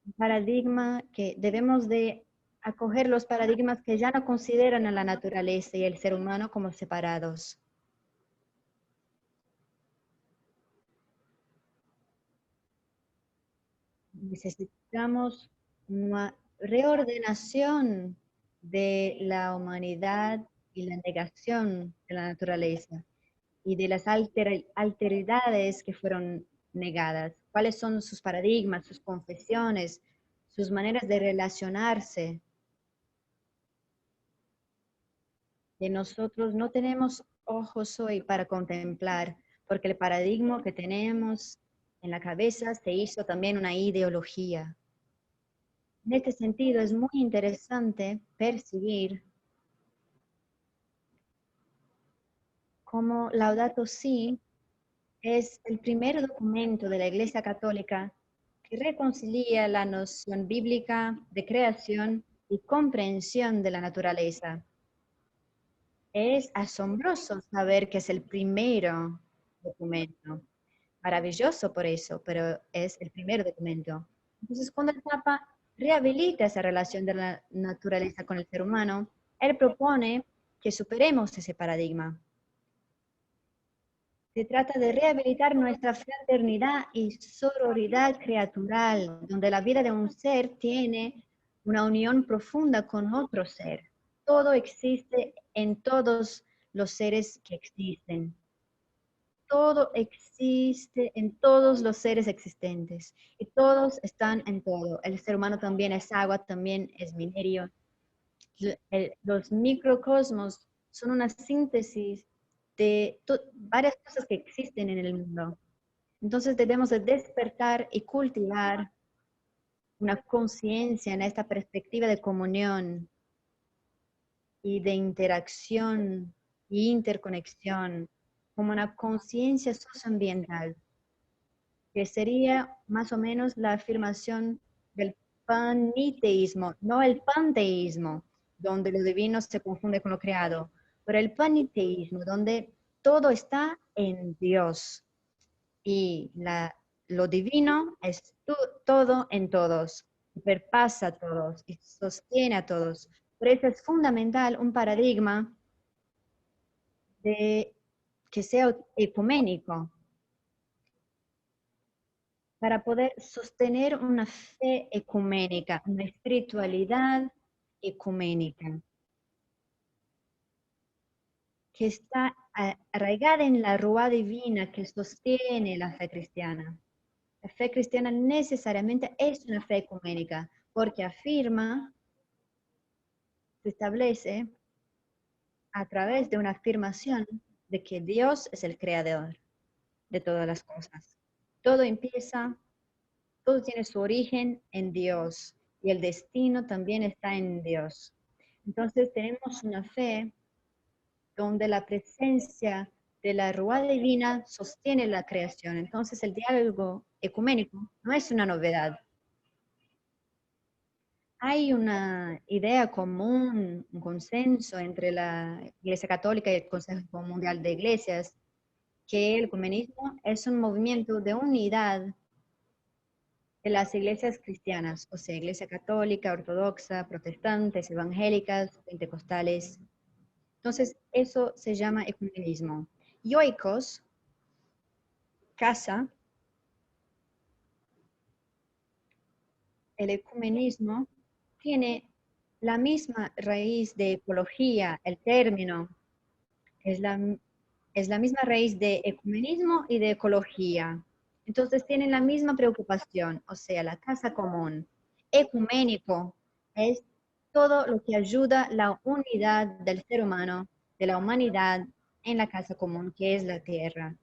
Speaker 2: Un paradigma que debemos de acoger los paradigmas que ya no consideran a la naturaleza y el ser humano como separados. Necesitamos una reordenación de la humanidad y la negación de la naturaleza y de las alteridades que fueron negadas. ¿Cuáles son sus paradigmas, sus confesiones, sus maneras de relacionarse? Que nosotros no tenemos ojos hoy para contemplar, porque el paradigma que tenemos en la cabeza se hizo también una ideología. En este sentido, es muy interesante percibir cómo Laudato Si es el primer documento de la Iglesia Católica que reconcilia la noción bíblica de creación y comprensión de la naturaleza. Es asombroso saber que es el primero documento. Maravilloso por eso, pero es el primer documento. Entonces, cuando el Papa rehabilita esa relación de la naturaleza con el ser humano, él propone que superemos ese paradigma. Se trata de rehabilitar nuestra fraternidad y sororidad creatural, donde la vida de un ser tiene una unión profunda con otro ser. Todo existe en todos los seres que existen. Todo existe en todos los seres existentes y todos están en todo. El ser humano también es agua, también es minerio. Los microcosmos son una síntesis de varias cosas que existen en el mundo. Entonces debemos de despertar y cultivar una conciencia en esta perspectiva de comunión y de interacción e interconexión como una conciencia socioambiental, que sería más o menos la afirmación del paniteísmo, no el panteísmo, donde lo divino se confunde con lo creado, pero el paniteísmo, donde todo está en Dios y lo divino es todo en todos, perpasa a todos y sostiene a todos. Por eso es fundamental un paradigma de, que sea ecuménico, para poder sostener una fe ecuménica, una espiritualidad ecuménica, que está arraigada en la rúa divina que sostiene la fe cristiana. La fe cristiana necesariamente es una fe ecuménica, porque afirma, se establece a través de una afirmación de que Dios es el creador de todas las cosas. Todo empieza, todo tiene su origen en Dios y el destino también está en Dios. Entonces tenemos una fe donde la presencia de la Ruá divina sostiene la creación. Entonces el diálogo ecuménico no es una novedad. Hay una idea común, un consenso entre la Iglesia Católica y el Consejo Mundial de Iglesias, que el ecumenismo es un movimiento de unidad de las iglesias cristianas, o sea, Iglesia Católica, Ortodoxa, protestantes, evangélicas, pentecostales. Entonces, eso se llama ecumenismo. Y oikos, casa, el ecumenismo tiene la misma raíz de ecología, el término, es la misma raíz de ecumenismo y de ecología. Entonces tienen la misma preocupación, o sea, la casa común. Ecuménico es todo lo que ayuda la unidad del ser humano, de la humanidad en la casa común, que es la tierra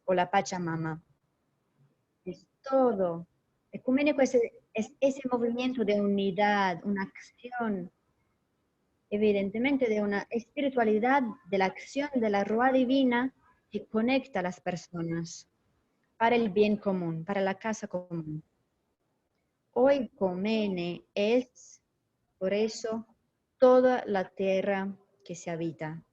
Speaker 2: o la Pachamama. Es todo. Ecuménico es ese movimiento de unidad, una acción evidentemente de una espiritualidad de la acción de la Ruá divina que conecta a las personas para el bien común, para la casa común. Oikomene es, por eso, toda la tierra que se habita.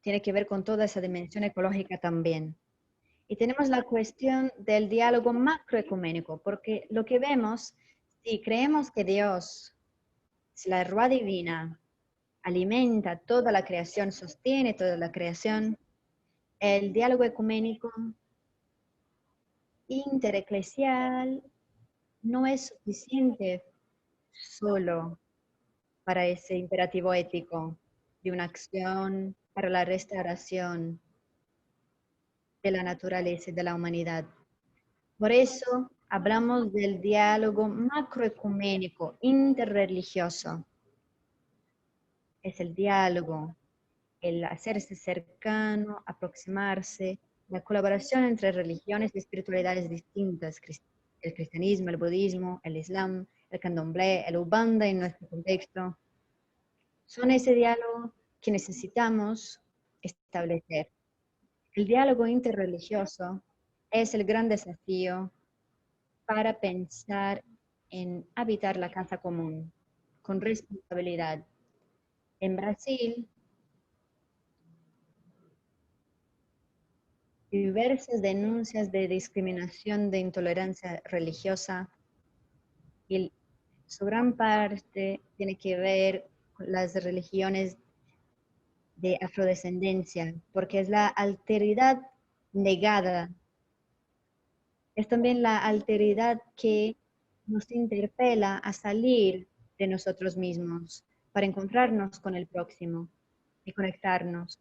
Speaker 2: Tiene que ver con toda esa dimensión ecológica también. Y tenemos la cuestión del diálogo macroecuménico, porque lo que vemos, si creemos que Dios, si la Ruá divina, alimenta toda la creación, sostiene toda la creación, el diálogo ecuménico intereclesial no es suficiente solo para ese imperativo ético de una acción para la restauración de la naturaleza y de la humanidad. Por eso hablamos del diálogo macroecuménico, interreligioso. Es el diálogo, el hacerse cercano, aproximarse, la colaboración entre religiones y espiritualidades distintas, el cristianismo, el budismo, el islam, el candomblé, el ubanda en nuestro contexto. Son ese diálogo que necesitamos establecer. El diálogo interreligioso es el gran desafío para pensar en habitar la casa común con responsabilidad. En Brasil, diversas denuncias de discriminación, de intolerancia religiosa, y su gran parte tiene que ver con las religiones de afrodescendencia, porque es la alteridad negada. Es también la alteridad que nos interpela a salir de nosotros mismos para encontrarnos con el próximo y conectarnos.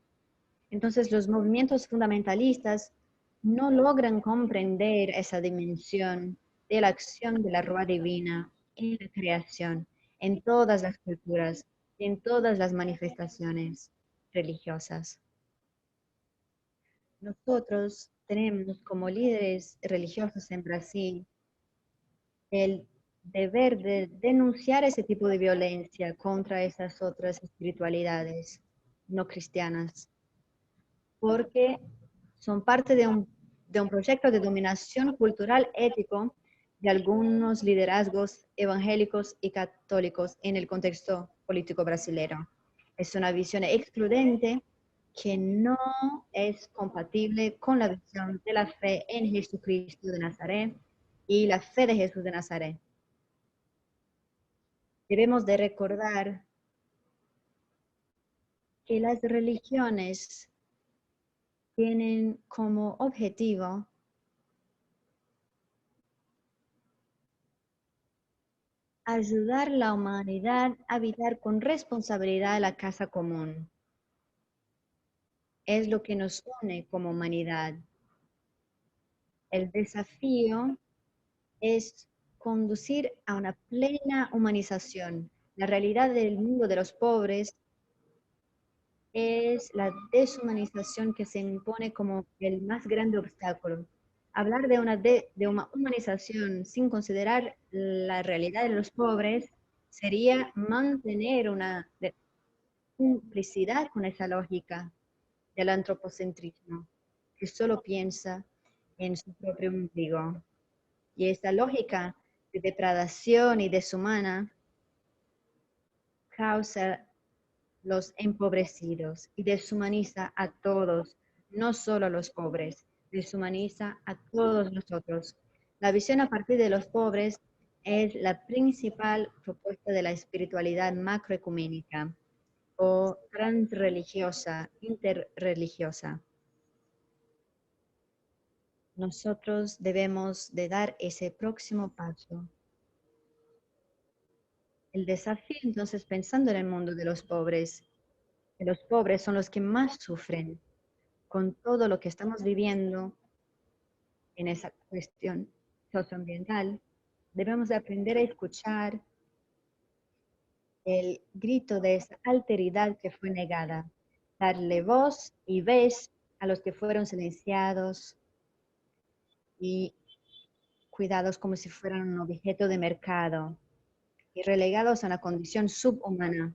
Speaker 2: Entonces los movimientos fundamentalistas no logran comprender esa dimensión de la acción de la Ruá divina en la creación, en todas las culturas, en todas las manifestaciones religiosas. Nosotros tenemos como líderes religiosos en Brasil el deber de denunciar ese tipo de violencia contra esas otras espiritualidades no cristianas, porque son parte de un proyecto de dominación cultural ético de algunos liderazgos evangélicos y católicos en el contexto político brasileño. Es una visión excluyente que no es compatible con la visión de la fe en Jesucristo de Nazaret y la fe de Jesús de Nazaret. Debemos de recordar que las religiones tienen como objetivo ayudar a la humanidad a habitar con responsabilidad la casa común. Es lo que nos une como humanidad. El desafío es conducir a una plena humanización. La realidad del mundo de los pobres es la deshumanización que se impone como el más grande obstáculo. Hablar de una humanización sin considerar la realidad de los pobres sería mantener una complicidad con esa lógica del antropocentrismo, que solo piensa en su propio ombligo. Y esta lógica de depredación y deshumana causa los empobrecidos y deshumaniza a todos, no solo a los pobres, deshumaniza a todos nosotros. La visión a partir de los pobres es la principal propuesta de la espiritualidad macroecuménica o transreligiosa, interreligiosa. Nosotros debemos de dar ese próximo paso. El desafío, entonces, pensando en el mundo de los pobres son los que más sufren con todo lo que estamos viviendo en esa cuestión socioambiental. Debemos de aprender a escuchar el grito de esa alteridad que fue negada, darle voz y vez a los que fueron silenciados y cuidados como si fueran un objeto de mercado. y relegados a una condición subhumana.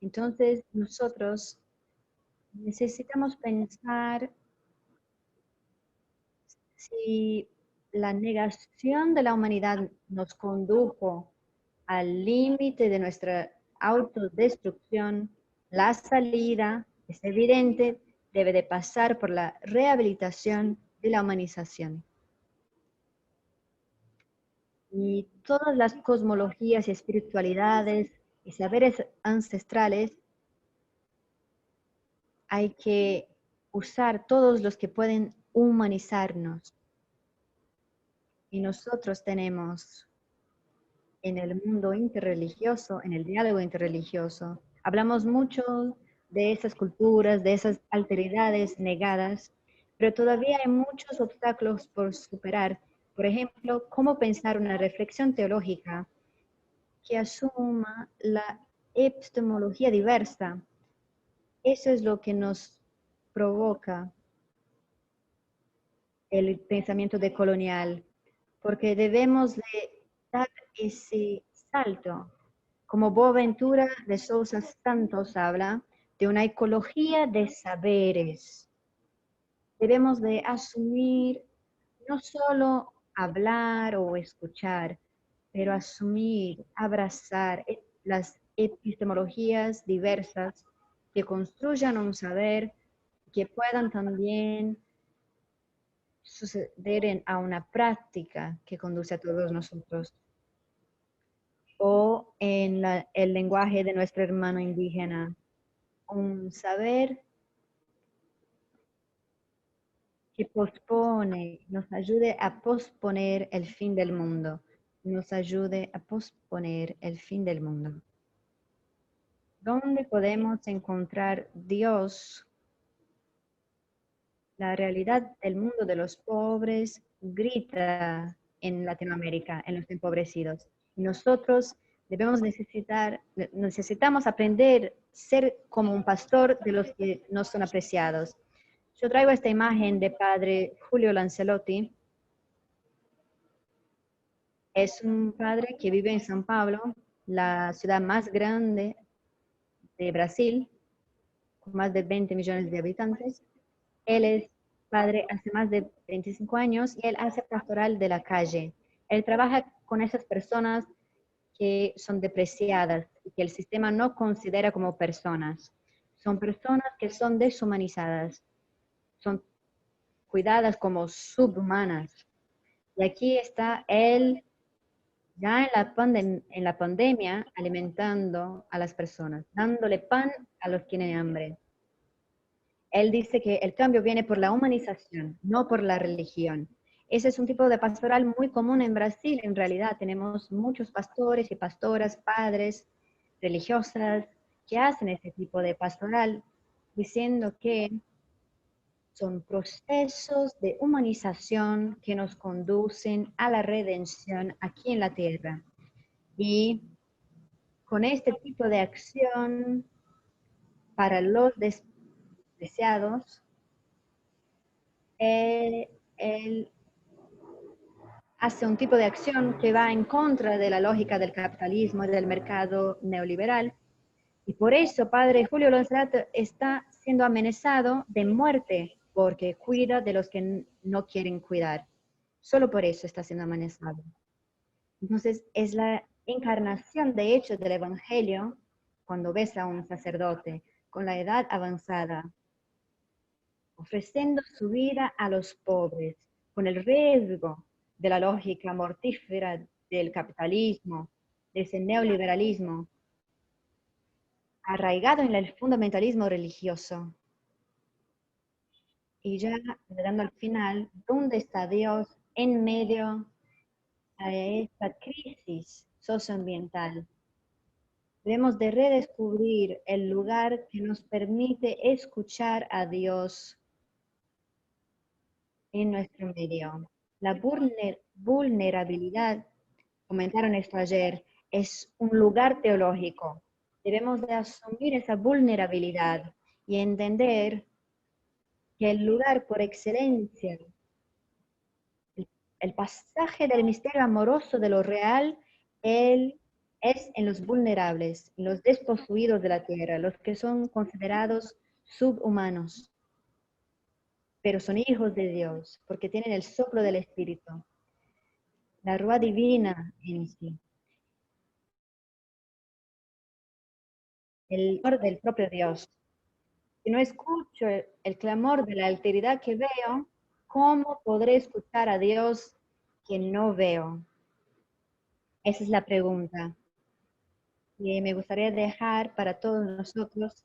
Speaker 2: Entonces, nosotros necesitamos pensar si la negación de la humanidad nos condujo al límite de nuestra autodestrucción, la salida, es evidente, debe de pasar por la rehabilitación de la humanización. Y todas las cosmologías y espiritualidades y saberes ancestrales hay que usar todos los que pueden humanizarnos. Y nosotros tenemos en el mundo interreligioso, en el diálogo interreligioso, hablamos mucho de esas culturas, de esas alteridades negadas, pero todavía hay muchos obstáculos por superar. Por ejemplo, cómo pensar una reflexión teológica que asuma la epistemología diversa. Eso es lo que nos provoca el pensamiento decolonial, porque debemos de dar ese salto. Como Boaventura de Sousa Santos habla de una ecología de saberes. Debemos de asumir no solo hablar o escuchar, pero asumir, abrazar las epistemologías diversas que construyan un saber, que puedan también suceder a una práctica que conduce a todos nosotros. O en el lenguaje de nuestro hermano indígena, un saber que pospone, nos ayude a posponer el fin del mundo, nos ayude a posponer el fin del mundo. ¿Dónde podemos encontrar Dios? La realidad del mundo de los pobres grita en Latinoamérica, en los empobrecidos. Nosotros necesitamos aprender a ser como un pastor de los que no son apreciados. Yo traigo esta imagen de padre Julio Lancelotti. Es un padre que vive en São Paulo, la ciudad más grande de Brasil, con más de 20 millones de habitantes. Él es padre hace más de 25 años y él hace pastoral de la calle. Él trabaja con esas personas que son depreciadas y que el sistema no considera como personas. Son personas que son deshumanizadas, son cuidadas como subhumanas. Y aquí está él ya en la pandemia alimentando a las personas, dándole pan a los que tienen hambre. Él dice que el cambio viene por la humanización, no por la religión. Ese es un tipo de pastoral muy común en Brasil. En realidad tenemos muchos pastores y pastoras, padres, religiosas, que hacen ese tipo de pastoral, diciendo que son procesos de humanización que nos conducen a la redención aquí en la tierra. Y con este tipo de acción para los deseados, él hace un tipo de acción que va en contra de la lógica del capitalismo y del mercado neoliberal. Y por eso padre Julio Lancelotti está siendo amenazado de muerte porque cuida de los que no quieren cuidar. Solo por eso está siendo amenazado. Entonces es la encarnación de hecho del Evangelio cuando ves a un sacerdote con la edad avanzada ofreciendo su vida a los pobres, con el riesgo de la lógica mortífera del capitalismo, de ese neoliberalismo, arraigado en el fundamentalismo religioso. Y ya llegando al final, ¿dónde está Dios en medio de esta crisis socioambiental? Debemos de redescubrir el lugar que nos permite escuchar a Dios en nuestro medio. La vulnerabilidad, comentaron esto ayer, es un lugar teológico. Debemos de asumir esa vulnerabilidad y entender que el lugar por excelencia, el pasaje del misterio amoroso de lo real, es en los vulnerables, en los desposeídos de la tierra, los que son considerados subhumanos, pero son hijos de Dios, porque tienen el soplo del Espíritu, la rúa divina en sí, el amor del propio Dios. Si no escucho el clamor de la alteridad que veo, ¿cómo podré escuchar a Dios que no veo? Esa es la pregunta que me gustaría dejar para todos nosotros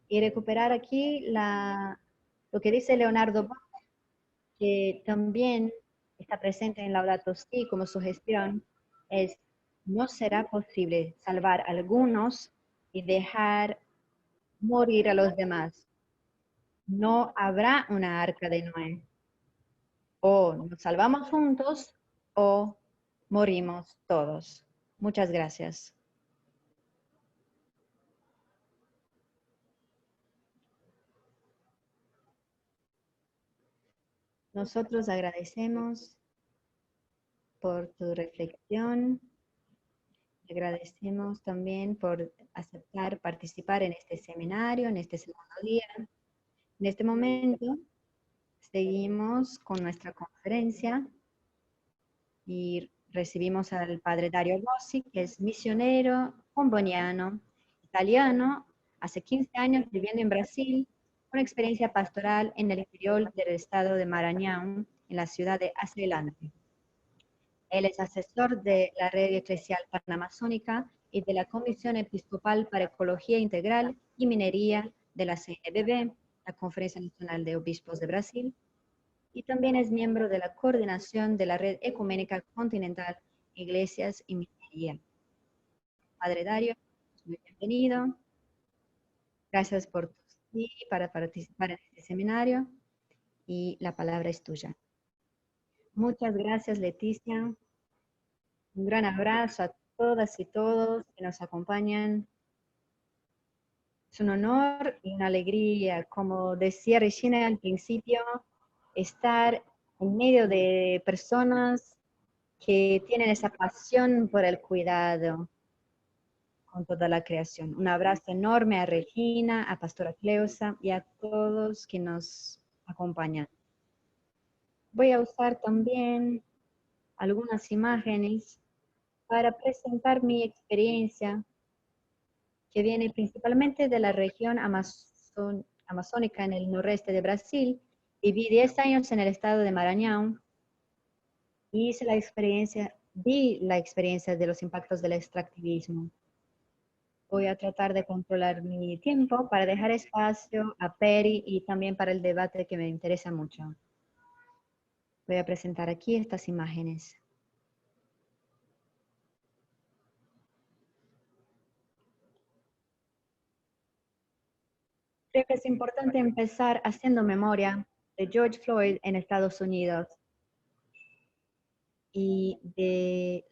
Speaker 2: y recuperar aquí lo que dice Leonardo Boff, que también está presente en Laudato Si como sugestión, es: no será posible salvar a algunos y dejar morir a los demás. No habrá una arca de Noé. O nos salvamos juntos o morimos todos. Muchas gracias. Nosotros agradecemos por tu reflexión. Agradecemos también por aceptar participar en este seminario, en este segundo día. En este momento seguimos con nuestra conferencia y recibimos al padre Dario Rossi, que es misionero comboniano, italiano, hace 15 años viviendo en Brasil, con experiencia pastoral en el interior del estado de Maranhão, en la ciudad de Aslelante. Él es asesor de la Red Eclesial Panamazónica y de la Comisión Episcopal para Ecología Integral y Minería de la CNBB, la Conferencia Nacional de Obispos de Brasil, y también es miembro de la coordinación de la Red Ecuménica Continental Iglesias y Minería. Padre Dario, muy bienvenido. Gracias por tu sí para participar en este seminario y la palabra es tuya. Muchas gracias, Leticia. Un gran abrazo a todas y todos que nos acompañan. Es un honor y una alegría, como decía Regina al principio, estar en medio de personas que tienen esa pasión por el cuidado con toda la creación. Un abrazo enorme a Regina, a Pastora Cleusa y a todos que nos acompañan. Voy a usar también algunas imágenes para presentar mi experiencia, que viene principalmente de la región amazónica en el noreste de Brasil. Viví 10 años en el estado de Maranhão y vi la experiencia de los impactos del extractivismo. Voy a tratar de controlar mi tiempo para dejar espacio a Peri y también para el debate que me interesa mucho. Voy a presentar aquí estas imágenes. Creo que es importante empezar haciendo memoria de George Floyd en Estados Unidos y de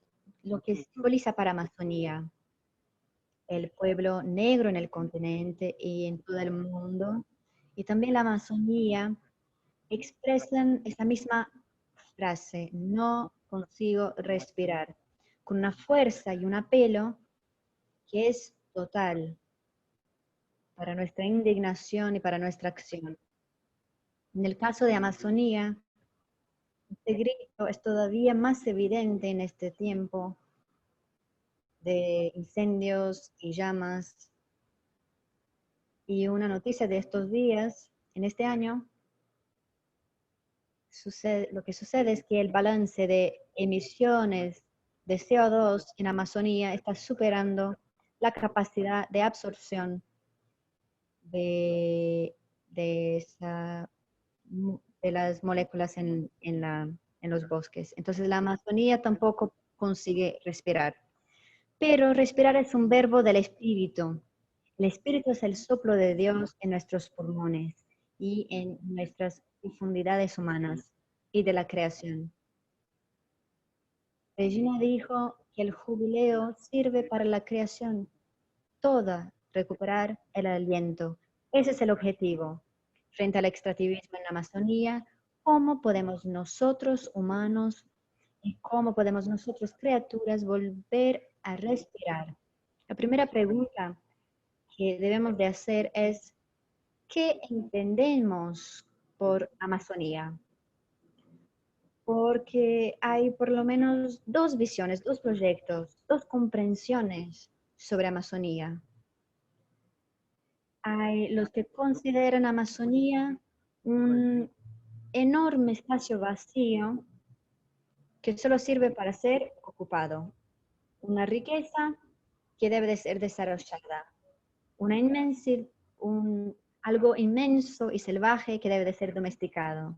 Speaker 2: lo que simboliza para Amazonía, el pueblo negro en el continente y en todo el mundo, y también la Amazonía, expresan esa misma frase: no consigo respirar, con una fuerza y un apelo que es total para nuestra indignación y para nuestra acción. En el caso de Amazonía, este grito es todavía más evidente en este tiempo de incendios y llamas. Y una noticia de estos días, en este año, lo que sucede es que el balance de emisiones de CO2 en Amazonía está superando la capacidad de absorción de las moléculas en los bosques. Entonces la Amazonía tampoco consigue respirar. Pero respirar es un verbo del espíritu. El espíritu es el soplo de Dios en nuestros pulmones y en nuestras profundidades humanas y de la creación. Regina dijo que el jubileo sirve para la creación toda, recuperar el aliento. Ese es el objetivo. Frente al extractivismo en la Amazonía, ¿cómo podemos nosotros, humanos, y cómo podemos nosotros, criaturas, volver a respirar. La primera pregunta que debemos de hacer es, ¿qué entendemos por Amazonía? Porque hay por lo menos dos visiones, dos proyectos, dos comprensiones sobre Amazonía. Hay los que consideran Amazonía un enorme espacio vacío que solo sirve para ser ocupado, una riqueza que debe de ser desarrollada, una algo inmenso y salvaje que debe de ser domesticado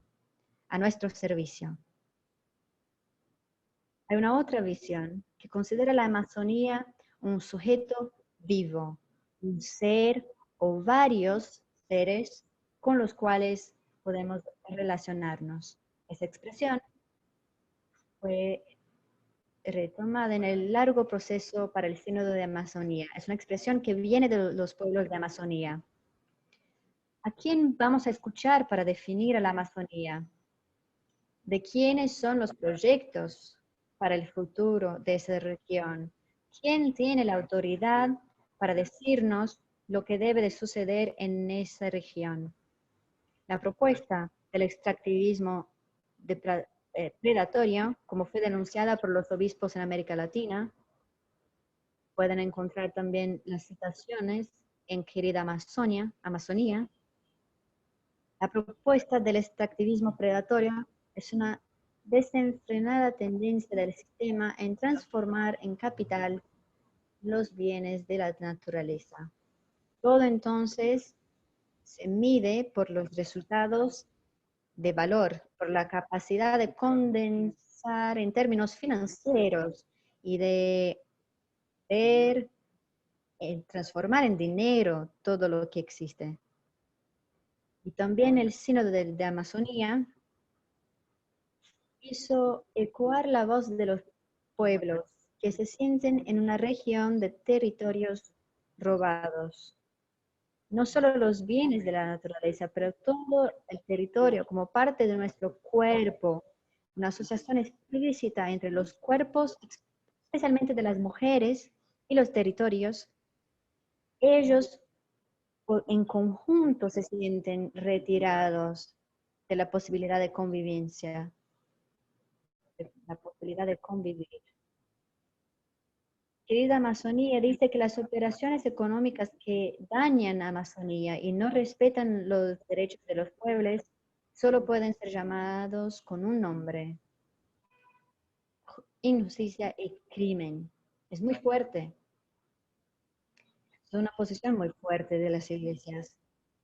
Speaker 2: a nuestro servicio. Hay una otra visión que considera la Amazonía un sujeto vivo, un ser o varios seres con los cuales podemos relacionarnos. Esa expresión fue retomada en el largo proceso para el Sínodo de Amazonía. Es una expresión que viene de los pueblos de Amazonía. ¿A quién vamos a escuchar para definir a la Amazonía? ¿De quiénes son los proyectos para el futuro de esa región? ¿Quién tiene la autoridad para decirnos lo que debe de suceder en esa región? La propuesta del extractivismo predatorio, como fue denunciada por los obispos en América Latina, pueden encontrar también las citaciones en Querida Amazonía. La propuesta del extractivismo predatorio es una desenfrenada tendencia del sistema en transformar en capital los bienes de la naturaleza. Todo entonces se mide por los resultados de valor, por la capacidad de condensar en términos financieros y de ver, transformar en dinero todo lo que existe. Y también el Sínodo de Amazonía hizo ecoar la voz de los pueblos que se sienten en una región de territorios robados. No solo los bienes de la naturaleza, pero todo el territorio como parte de nuestro cuerpo, una asociación explícita entre los cuerpos, especialmente de las mujeres y los territorios. Ellos en conjunto se sienten retirados de la posibilidad de convivencia, de la posibilidad de convivir. Querida Amazonía dice que las operaciones económicas que dañan a Amazonía y no respetan los derechos de los pueblos solo pueden ser llamados con un nombre: injusticia y crimen. Es muy fuerte. Es una posición muy fuerte de las iglesias.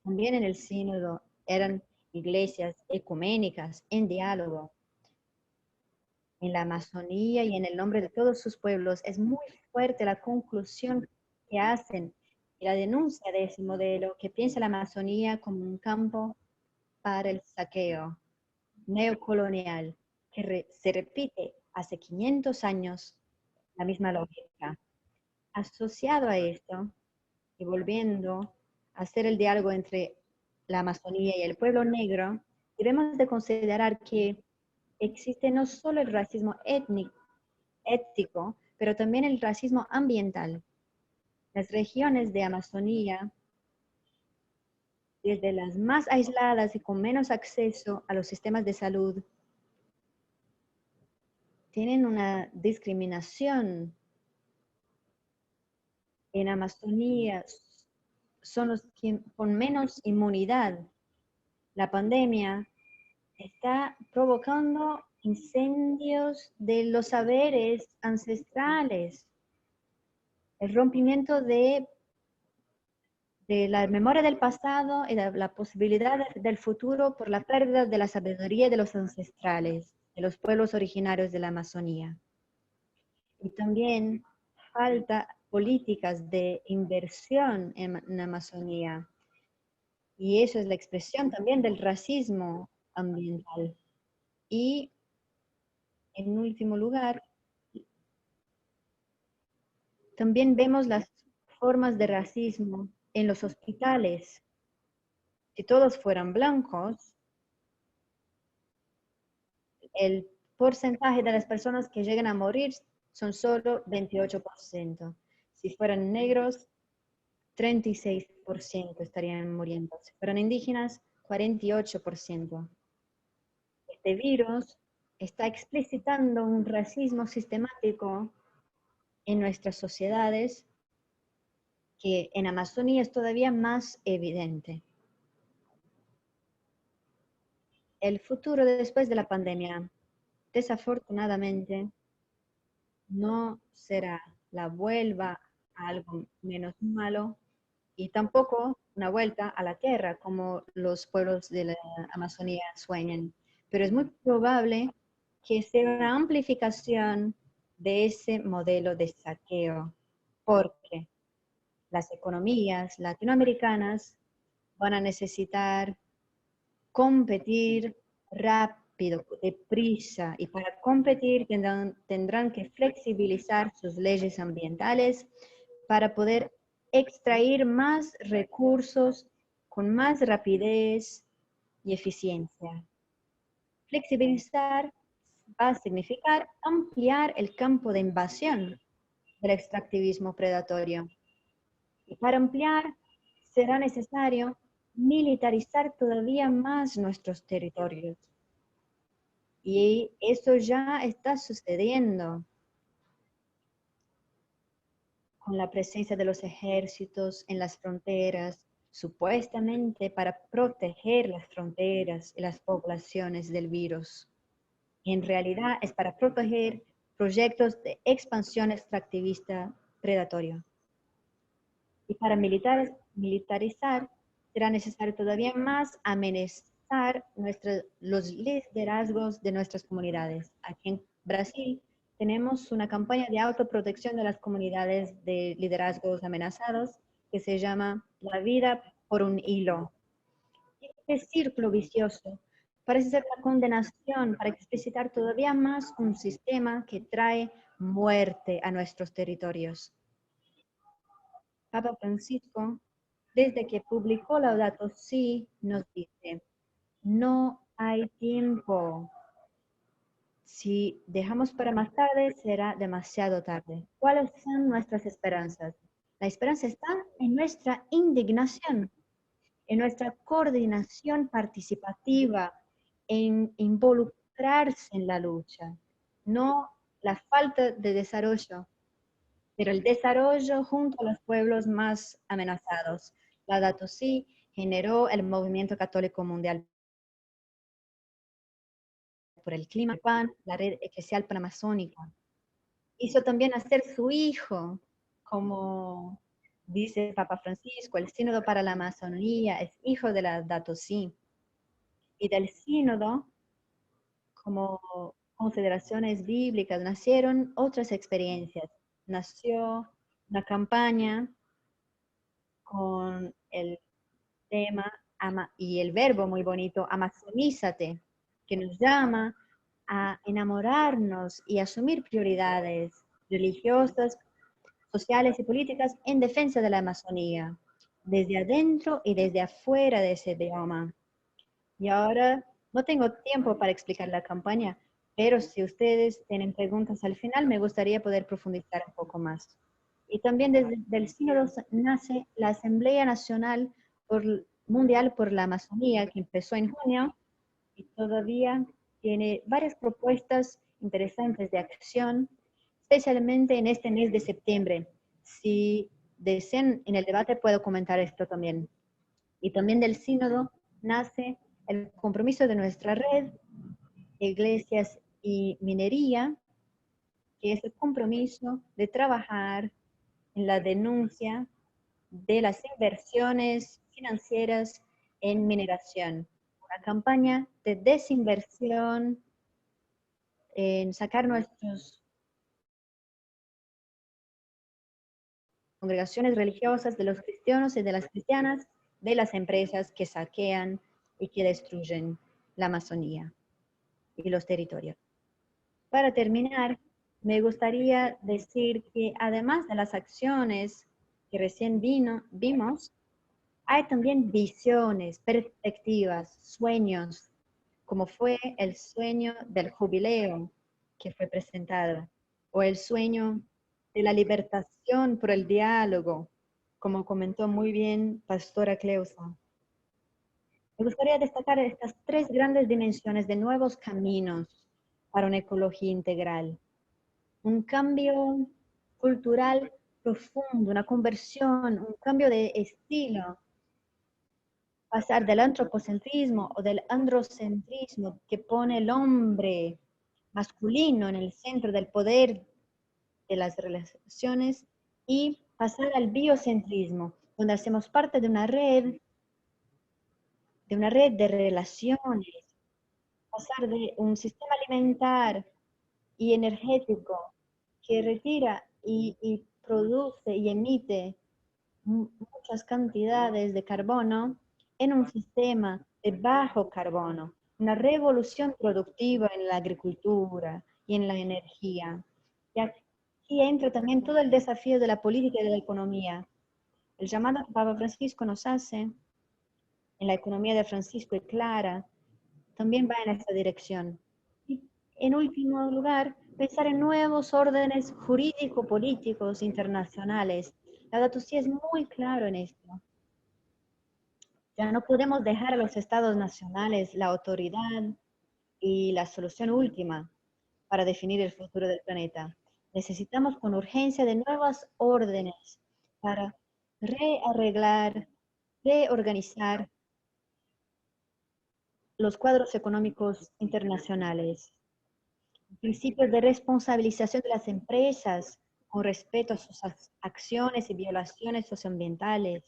Speaker 2: También en el sínodo eran iglesias ecuménicas en diálogo. En la Amazonía y en el nombre de todos sus pueblos, es muy fuerte la conclusión que hacen y la denuncia de ese modelo que piensa la Amazonía como un campo para el saqueo neocolonial, que se repite hace 500 años la misma lógica. Asociado a esto, y volviendo a hacer el diálogo entre la Amazonía y el pueblo negro, debemos de considerar que existe no solo el racismo étnico, pero también el racismo ambiental. Las regiones de Amazonía, desde las más aisladas y con menos acceso a los sistemas de salud, tienen una discriminación. En Amazonía son los con menos inmunidad. La pandemia está provocando incendios de los saberes ancestrales, el rompimiento de la memoria del pasado y de la posibilidad del futuro por la pérdida de la sabiduría de los ancestrales, de los pueblos originarios de la Amazonía. Y también falta políticas de inversión en Amazonía. Y eso es la expresión también del racismo ambiental. Y en último lugar, también vemos las formas de racismo en los hospitales. Si todos fueran blancos, el porcentaje de las personas que llegan a morir son solo 28%. Si fueran negros, 36% estarían muriendo. Si fueran indígenas, 48%. Este virus está explicitando un racismo sistemático en nuestras sociedades que en Amazonía es todavía más evidente. El futuro después de la pandemia, desafortunadamente, no será la vuelta a algo menos malo y tampoco una vuelta a la tierra como los pueblos de la Amazonía sueñan. Pero es muy probable que sea una amplificación de ese modelo de saqueo, porque las economías latinoamericanas van a necesitar competir rápido, deprisa, y para competir tendrán que flexibilizar sus leyes ambientales para poder extraer más recursos con más rapidez y eficiencia. Flexibilizar va a significar ampliar el campo de invasión del extractivismo predatorio. Y para ampliar será necesario militarizar todavía más nuestros territorios. Y eso ya está sucediendo con la presencia de los ejércitos en las fronteras, supuestamente para proteger las fronteras y las poblaciones del virus. En realidad es para proteger proyectos de expansión extractivista predatorio. Y para militarizar será necesario todavía más amenazar los liderazgos de nuestras comunidades. Aquí en Brasil tenemos una campaña de autoprotección de las comunidades de liderazgos amenazados que se llama La vida por un hilo. Este círculo vicioso parece ser la condenación para explicitar todavía más un sistema que trae muerte a nuestros territorios. Papa Francisco, desde que publicó Laudato Si, nos dice, no hay tiempo. Si dejamos para más tarde, será demasiado tarde. ¿Cuáles son nuestras esperanzas? La esperanza está en nuestra indignación, en nuestra coordinación participativa, en involucrarse en la lucha, no la falta de desarrollo, pero el desarrollo junto a los pueblos más amenazados. Laudato Si generó el movimiento católico mundial por el clima, PAN, la red eclesial panamazónica. Hizo también nacer su hijo, como dice Papa Francisco, el Sínodo para la Amazonía es hijo de Laudato Si. Y del Sínodo, como consideraciones bíblicas, nacieron otras experiencias. Nació una campaña con el tema y el verbo muy bonito, amazonízate, que nos llama a enamorarnos y asumir prioridades religiosas, sociales y políticas en defensa de la Amazonía, desde adentro y desde afuera de ese bioma. Y ahora no tengo tiempo para explicar la campaña, pero si ustedes tienen preguntas al final, me gustaría poder profundizar un poco más. Y también desde el Sínodo nace la Asamblea Nacional Mundial por la Amazonía, que empezó en junio y todavía tiene varias propuestas interesantes de acción, especialmente en este mes de septiembre. Si desean en el debate puedo comentar esto también. Y también del Sínodo nace el compromiso de nuestra red, iglesias y minería, que es el compromiso de trabajar en la denuncia de las inversiones financieras en mineración. Una campaña de desinversión, en sacar nuestras congregaciones religiosas de los cristianos y de las cristianas de las empresas que saquean y que destruyen la Amazonía y los territorios. Para terminar, me gustaría decir que además de las acciones que recién vimos, hay también visiones, perspectivas, sueños como fue el sueño del jubileo que fue presentado, o el sueño de la libertación por el diálogo, como comentó muy bien Pastora Cleusa. Me gustaría destacar estas tres grandes dimensiones de nuevos caminos para una ecología integral. Un cambio cultural profundo, una conversión, un cambio de estilo. Pasar del antropocentrismo o del androcentrismo que pone el hombre masculino en el centro del poder de las relaciones y pasar al biocentrismo, donde hacemos parte de una red de relaciones, pasar de un sistema alimentar y energético que retira y produce y emite muchas cantidades de carbono en un sistema de bajo carbono, una revolución productiva en la agricultura y en la energía. Y aquí entra también todo el desafío de la política y de la economía. El llamado que Papa Francisco nos hace en la economía de Francisco y Clara también va en esta dirección. Y en último lugar, pensar en nuevos órdenes jurídico-políticos internacionales. Laudato Si es muy claro en esto. Ya no podemos dejar a los estados nacionales la autoridad y la solución última para definir el futuro del planeta. Necesitamos con urgencia de nuevas órdenes para rearreglar, reorganizar los cuadros económicos internacionales. Principios de responsabilización de las empresas con respecto a sus acciones y violaciones socioambientales.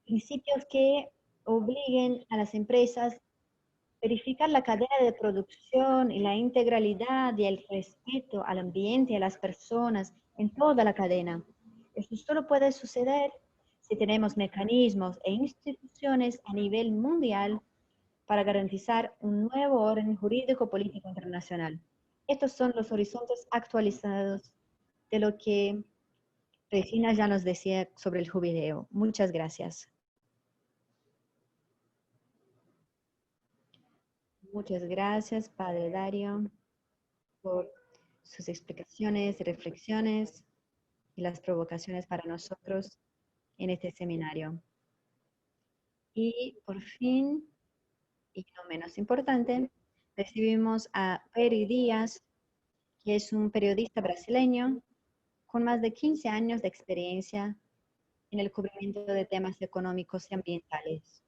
Speaker 2: Principios que obliguen a las empresas a verificar la cadena de producción y la integralidad y el respeto al ambiente y a las personas en toda la cadena. Esto solo puede suceder si tenemos mecanismos e instituciones a nivel mundial para garantizar un nuevo orden jurídico político internacional. Estos son los horizontes actualizados de lo que Regina ya nos decía sobre el jubileo. Muchas gracias. Muchas gracias, Padre Dario, por sus explicaciones, reflexiones y las provocaciones para nosotros en este seminario. Y por fin, y no menos importante, recibimos a Peri Díaz, que es un periodista brasileño con más de 15 años de experiencia en el cubrimiento de temas económicos y ambientales.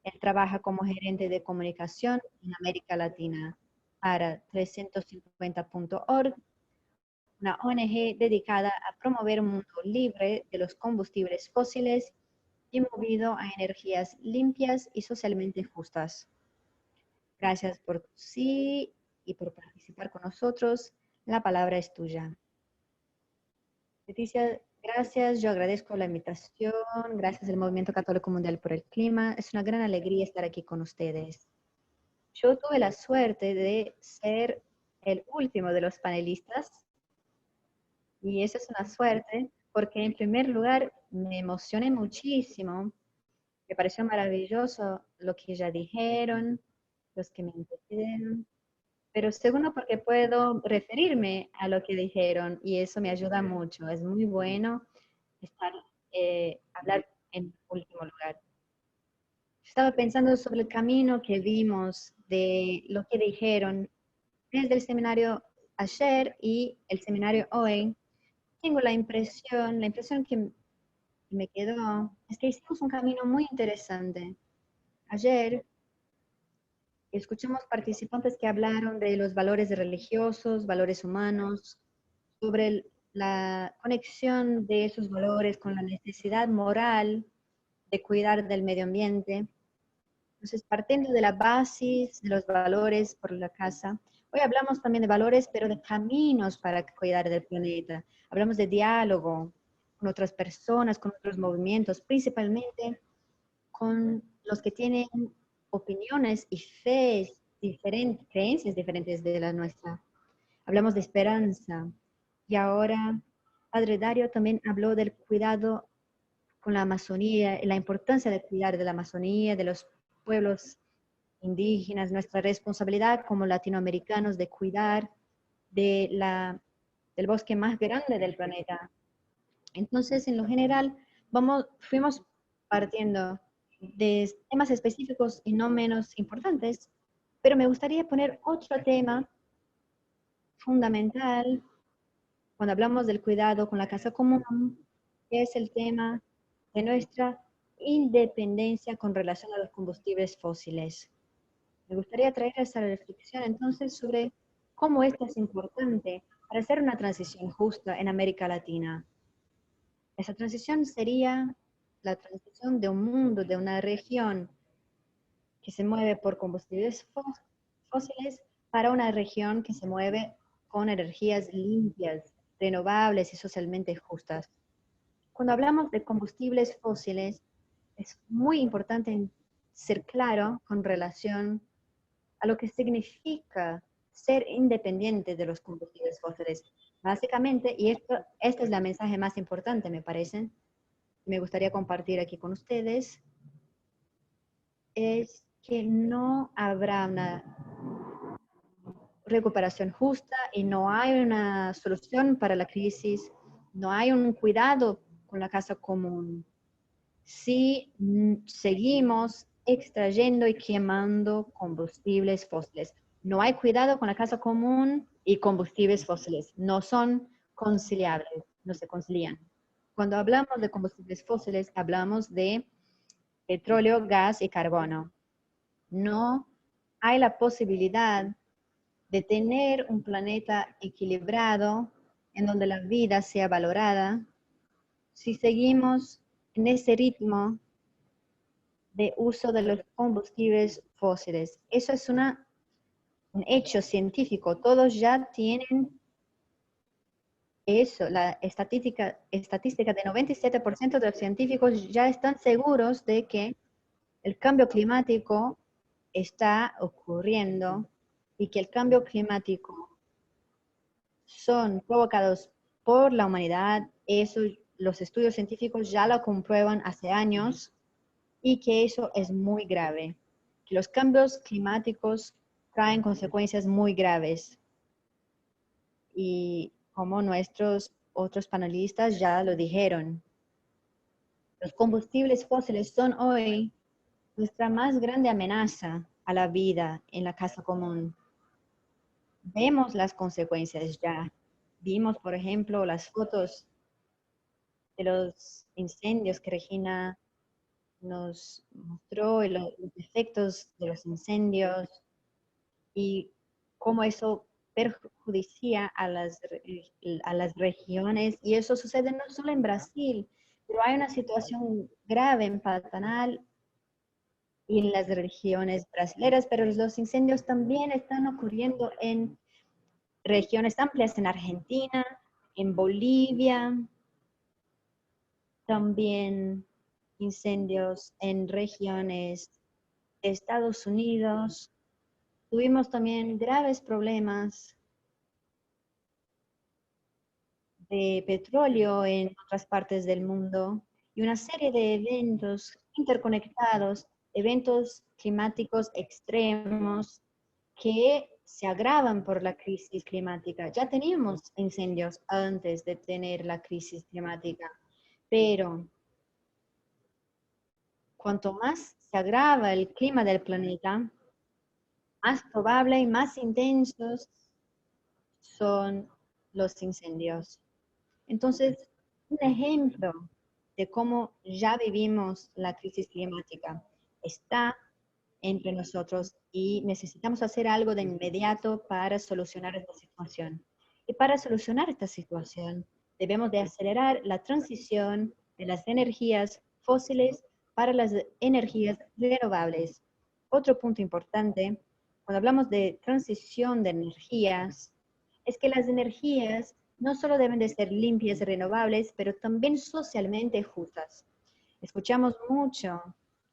Speaker 2: Él trabaja como gerente de comunicación en América Latina para 350.org, una ONG dedicada a promover un mundo libre de los combustibles fósiles y movido a energías limpias y socialmente justas. Gracias por tu sí y por participar con nosotros. La palabra es tuya. Leticia, gracias. Yo agradezco la invitación. Gracias al Movimiento Católico Mundial por el Clima. Es una gran alegría estar aquí con ustedes. Yo tuve la suerte de ser el último de los panelistas y eso es una suerte porque en primer lugar me emocioné muchísimo. Me pareció maravilloso lo que ya dijeron, los que me antecedieron. Pero segundo, porque puedo referirme a lo que dijeron y eso me ayuda mucho. Es muy bueno hablar en último lugar. Estaba pensando sobre el camino que vimos de lo que dijeron desde el seminario ayer y el seminario hoy. Tengo la impresión que me quedó es que hicimos un camino muy interesante. Ayer escuchamos participantes que hablaron de los valores religiosos, valores humanos, sobre la conexión de esos valores con la necesidad moral de cuidar del medio ambiente. Entonces, partiendo de la base de los valores por la casa, hoy hablamos también de valores, pero de caminos para cuidar del planeta. Hablamos de diálogo con otras personas, con otros movimientos, principalmente con los que tienen opiniones y fe diferentes, creencias diferentes de la nuestra. Hablamos de esperanza. Y ahora, Padre Dario también habló del cuidado con la Amazonía, la importancia de cuidar de la Amazonía, de los pueblos indígenas, nuestra responsabilidad como latinoamericanos de cuidar del bosque más grande del planeta. Entonces, en lo general, fuimos partiendo de temas específicos y no menos importantes, pero me gustaría poner otro tema fundamental cuando hablamos del cuidado con la casa común, que es el tema de nuestra independencia con relación a los combustibles fósiles. Me gustaría traer esa reflexión entonces sobre cómo esto es importante para hacer una transición justa en América Latina. Esa transición sería la transición de un mundo, de una región que se mueve por combustibles fósiles para una región que se mueve con energías limpias, renovables y socialmente justas. Cuando hablamos de combustibles fósiles, es muy importante ser claro con relación a lo que significa ser independiente de los combustibles fósiles. Básicamente, y este es el mensaje más importante, me parece, me gustaría compartir aquí con ustedes, es que no habrá una recuperación justa y no hay una solución para la crisis, no hay un cuidado con la casa común. Si seguimos extrayendo y quemando combustibles fósiles. No hay cuidado con la casa común y combustibles fósiles. No son conciliables, no se concilian. Cuando hablamos de combustibles fósiles, hablamos de petróleo, gas y carbono. No hay la posibilidad de tener un planeta equilibrado en donde la vida sea valorada si seguimos en ese ritmo de uso de los combustibles fósiles. Eso es un hecho científico. Todos ya tienen eso. La estadística de 97% de los científicos ya están seguros de que el cambio climático está ocurriendo y que el cambio climático son provocados por la humanidad. Eso los estudios científicos ya lo comprueban hace años y que eso es muy grave. Que los cambios climáticos traen consecuencias muy graves. Y como nuestros otros panelistas ya lo dijeron, los combustibles fósiles son hoy nuestra más grande amenaza a la vida en la casa común. Vemos las consecuencias ya. Vimos, por ejemplo, las fotos de los incendios que Regina nos mostró, los efectos de los incendios y cómo eso perjudicia a las regiones. Y eso sucede no solo en Brasil, pero hay una situación grave en Pantanal y en las regiones brasileras, pero los incendios también están ocurriendo en regiones amplias en Argentina, en Bolivia, también incendios en regiones de Estados Unidos. Tuvimos también graves problemas de petróleo en otras partes del mundo y una serie de eventos interconectados, eventos climáticos extremos que se agravan por la crisis climática. Ya teníamos incendios antes de tener la crisis climática, pero cuanto más se agrava el clima del planeta, más probable y más intensos son los incendios. Entonces, un ejemplo de cómo ya vivimos la crisis climática está entre nosotros y necesitamos hacer algo de inmediato para solucionar esta situación. Y para solucionar esta situación, debemos de acelerar la transición de las energías fósiles para las energías renovables. Otro punto importante, cuando hablamos de transición de energías, es que las energías no solo deben de ser limpias y renovables, pero también socialmente justas. Escuchamos mucho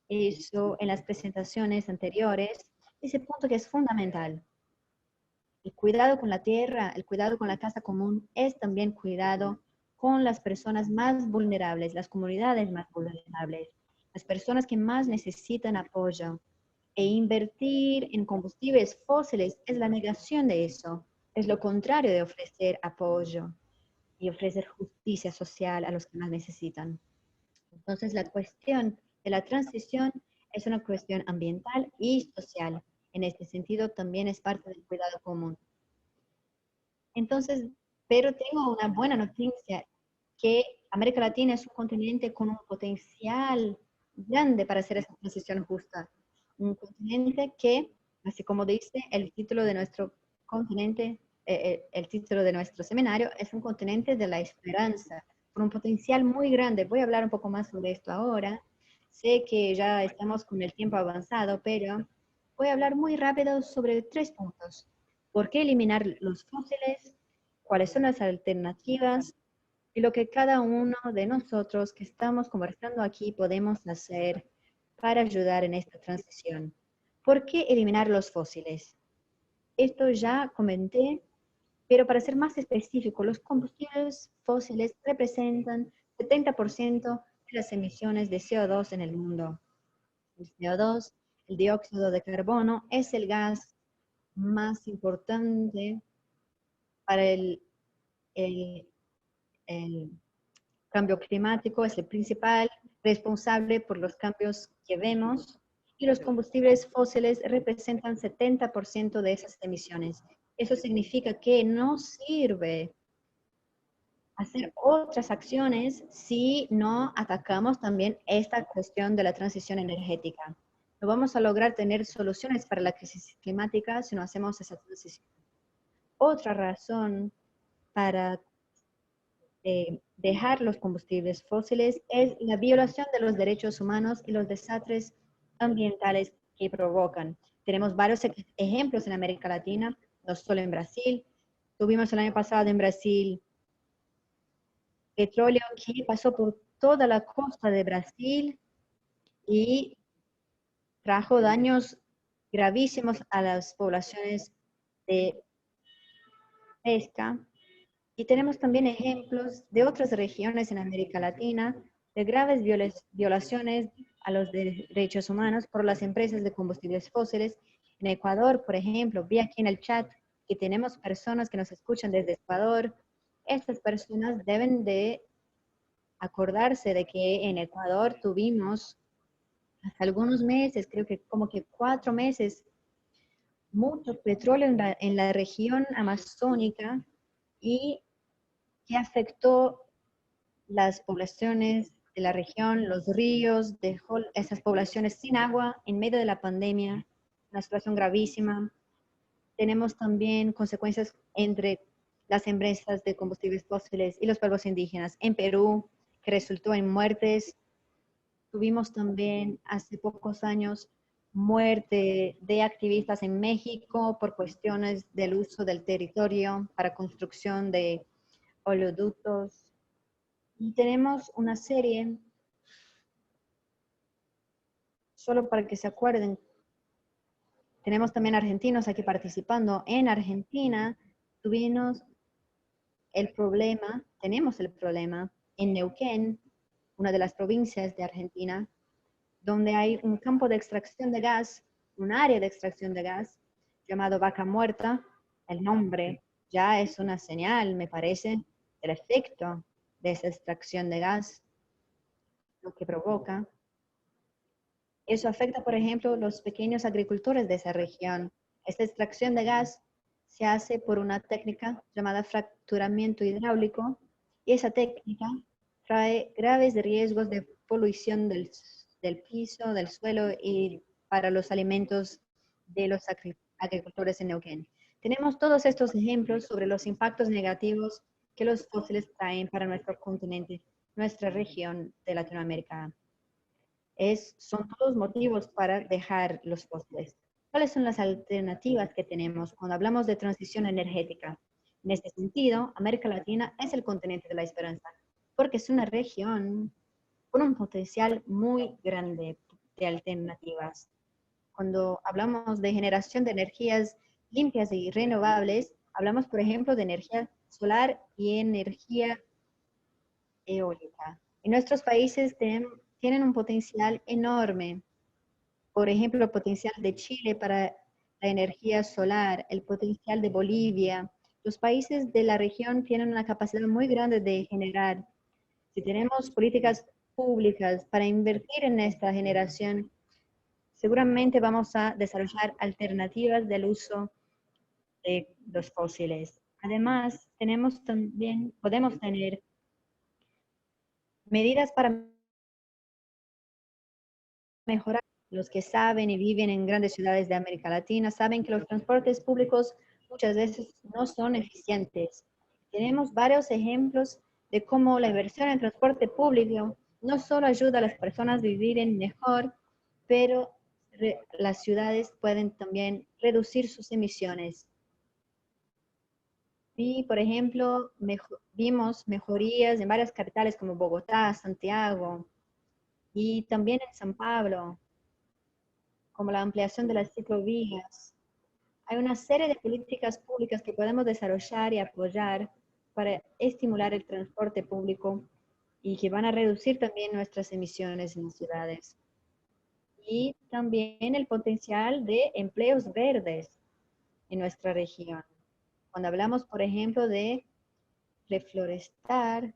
Speaker 2: eso en las presentaciones anteriores, ese punto que es fundamental. El cuidado con la tierra, el cuidado con la casa común es también cuidado con las personas más vulnerables, las comunidades más vulnerables, las personas que más necesitan apoyo. E invertir en combustibles fósiles es la negación de eso. Es lo contrario de ofrecer apoyo y ofrecer justicia social a los que más necesitan. Entonces, la cuestión de la transición es una cuestión ambiental y social. En este sentido, también es parte del cuidado común. Entonces, pero tengo una buena noticia, que América Latina es un continente con un potencial grande para hacer esa transición justa. Un continente que, así como dice el título de nuestro continente, el título de nuestro seminario, es un continente de la esperanza, con un potencial muy grande. Voy a hablar un poco más sobre esto ahora. Sé que ya estamos con el tiempo avanzado, pero voy a hablar muy rápido sobre 3 puntos. ¿Por qué eliminar los fósiles? ¿Cuáles son las alternativas? Y lo que cada uno de nosotros que estamos conversando aquí podemos hacer para ayudar en esta transición. ¿Por qué eliminar los fósiles? Esto ya comenté, pero para ser más específico, los combustibles fósiles representan 70% de las emisiones de CO2 en el mundo. El CO2, el dióxido de carbono, es el gas más importante para el, el cambio climático, es el principal responsable por los cambios que vemos, y los combustibles fósiles representan 70% de esas emisiones. Eso significa que no sirve hacer otras acciones si no atacamos también esta cuestión de la transición energética. No vamos a lograr tener soluciones para la crisis climática si no hacemos esa transición. Otra razón para dejar los combustibles fósiles es la violación de los derechos humanos y los desastres ambientales que provocan. Tenemos varios ejemplos en América Latina, no solo en Brasil. Tuvimos el año pasado en Brasil petróleo que pasó por toda la costa de Brasil y trajo daños gravísimos a las poblaciones de pesca. Y tenemos también ejemplos de otras regiones en América Latina de graves violaciones a los derechos humanos por las empresas de combustibles fósiles. En Ecuador, por ejemplo, vi aquí en el chat que tenemos personas que nos escuchan desde Ecuador. Estas personas deben de acordarse de que en Ecuador tuvimos hasta algunos meses, creo que como que 4 meses, mucho petróleo en la región amazónica, y que afectó las poblaciones de la región, los ríos, dejó esas poblaciones sin agua en medio de la pandemia, una situación gravísima. Tenemos también consecuencias entre las empresas de combustibles fósiles y los pueblos indígenas en Perú, que resultó en muertes. Tuvimos también hace pocos años muerte de activistas en México por cuestiones del uso del territorio para construcción de oleoductos. Y tenemos una serie, solo para que se acuerden, tenemos también argentinos aquí participando. En Argentina tuvimos tenemos el problema en Neuquén, una de las provincias de Argentina, donde hay un campo de extracción de gas, un área de extracción de gas llamado Vaca Muerta. El nombre ya es una señal, me parece, del efecto de esa extracción de gas, lo que provoca. Eso afecta, por ejemplo, los pequeños agricultores de esa región. Esta extracción de gas se hace por una técnica llamada fracturamiento hidráulico, y esa técnica trae graves riesgos de polución del piso, del suelo y para los alimentos de los agricultores en Neuquén. Tenemos todos estos ejemplos sobre los impactos negativos que los fósiles traen para nuestro continente, nuestra región de Latinoamérica. Son todos motivos para dejar los fósiles. ¿Cuáles son las alternativas que tenemos cuando hablamos de transición energética? En este sentido, América Latina es el continente de la esperanza, porque es una región con un potencial muy grande de alternativas. Cuando hablamos de generación de energías limpias y renovables, hablamos, por ejemplo, de energía solar y energía eólica. En nuestros países tienen un potencial enorme por ejemplo, el potencial de Chile para la energía solar, el potencial de Bolivia. Los países de la región tienen una capacidad muy grande de generar. Si tenemos políticas públicas para invertir en esta generación, seguramente vamos a desarrollar alternativas del uso de los fósiles. Además, podemos tener medidas para mejorar. Los que saben y viven en grandes ciudades de América Latina saben que los transportes públicos muchas veces no son eficientes. Tenemos varios ejemplos de cómo la inversión en transporte público no solo ayuda a las personas a vivir mejor, pero las ciudades pueden también reducir sus emisiones. Y, por ejemplo, vimos mejorías en varias capitales como Bogotá, Santiago y también en San Pablo, como la ampliación de las ciclovías. Hay una serie de políticas públicas que podemos desarrollar y apoyar para estimular el transporte público y que van a reducir también nuestras emisiones en las ciudades. Y también el potencial de empleos verdes en nuestra región. Cuando hablamos, por ejemplo, de reflorestar,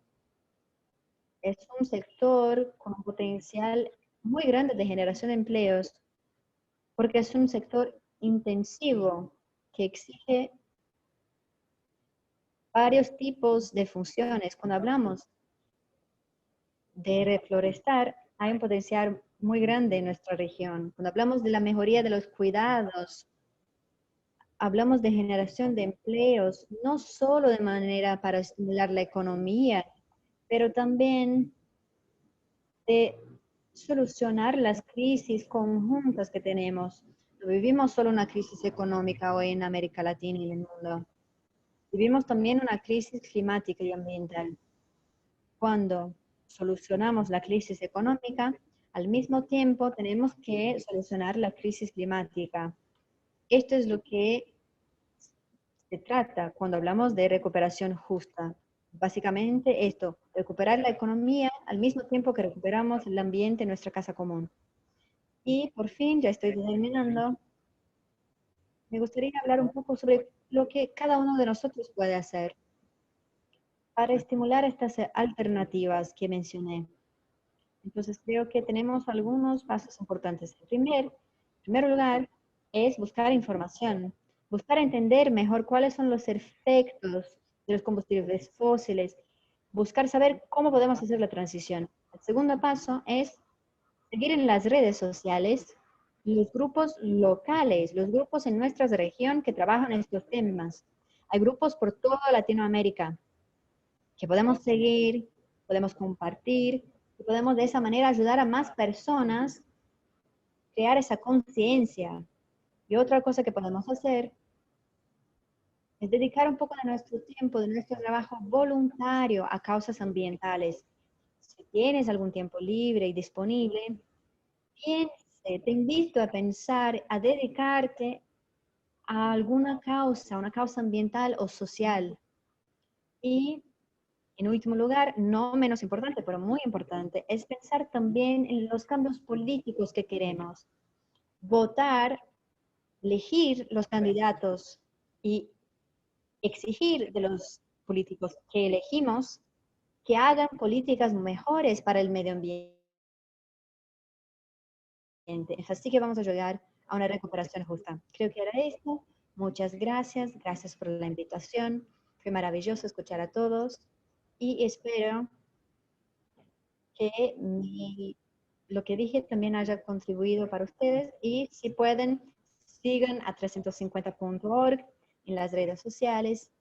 Speaker 2: es un sector con un potencial muy grande de generación de empleos, porque es un sector intensivo que exige varios tipos de funciones. Cuando hablamos de reflorestar, hay un potencial muy grande en nuestra región. Cuando hablamos de la mejoría de los cuidados, hablamos de generación de empleos, no solo de manera para estimular la economía, pero también de solucionar las crisis conjuntas que tenemos. No vivimos solo una crisis económica hoy en América Latina y en el mundo. Vivimos también una crisis climática y ambiental. Cuando solucionamos la crisis económica, al mismo tiempo tenemos que solucionar la crisis climática. Esto es lo que se trata cuando hablamos de recuperación justa. Básicamente esto, recuperar la economía al mismo tiempo que recuperamos el ambiente en nuestra casa común. Y por fin, ya estoy terminando, me gustaría hablar un poco sobre lo que cada uno de nosotros puede hacer para estimular estas alternativas que mencioné. Entonces creo que tenemos algunos pasos importantes. En primer lugar, es buscar información, buscar entender mejor cuáles son los efectos de los combustibles fósiles, buscar saber cómo podemos hacer la transición. El segundo paso es seguir en las redes sociales los grupos locales, los grupos en nuestra región que trabajan en estos temas. Hay grupos por toda Latinoamérica que podemos seguir, podemos compartir, y podemos de esa manera ayudar a más personas a crear esa conciencia. Y otra cosa que podemos hacer es dedicar un poco de nuestro tiempo, de nuestro trabajo voluntario a causas ambientales. Si tienes algún tiempo libre y disponible, te invito a pensar, a dedicarte a alguna causa, una causa ambiental o social. Y en último lugar, no menos importante, pero muy importante, es pensar también en los cambios políticos que queremos. Votar, elegir los candidatos y exigir de los políticos que elegimos que hagan políticas mejores para el medio ambiente. Así que vamos a llegar a una recuperación justa. Creo que era esto. Muchas gracias. Gracias por la invitación. Fue maravilloso escuchar a todos y espero que lo que dije también haya contribuido para ustedes y si pueden, sigan a 350.org en las redes sociales,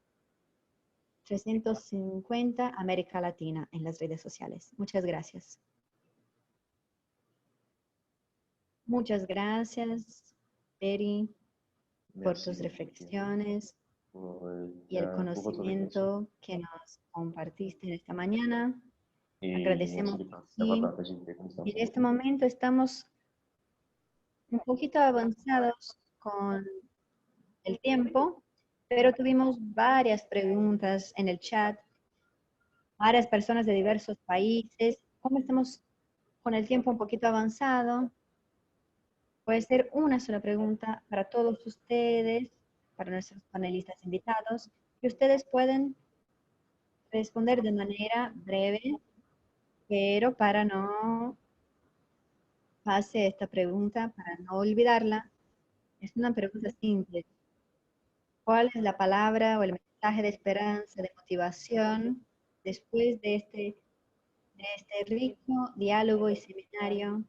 Speaker 2: 350 América Latina en las redes sociales. Muchas gracias. Muchas gracias, Peri, por tus reflexiones y el conocimiento que nos compartiste en esta mañana. Agradecemos y en este momento estamos un poquito avanzados con el tiempo, pero tuvimos varias preguntas en el chat, varias personas de diversos países. Como estamos con el tiempo un poquito avanzado, Puede ser una sola pregunta para todos ustedes, para nuestros panelistas invitados, y ustedes pueden responder de manera breve, pero para no pase esta pregunta, para no olvidarla, es una pregunta simple. ¿Cuál es la palabra o el mensaje de esperanza, de motivación, después de este rico diálogo y seminario,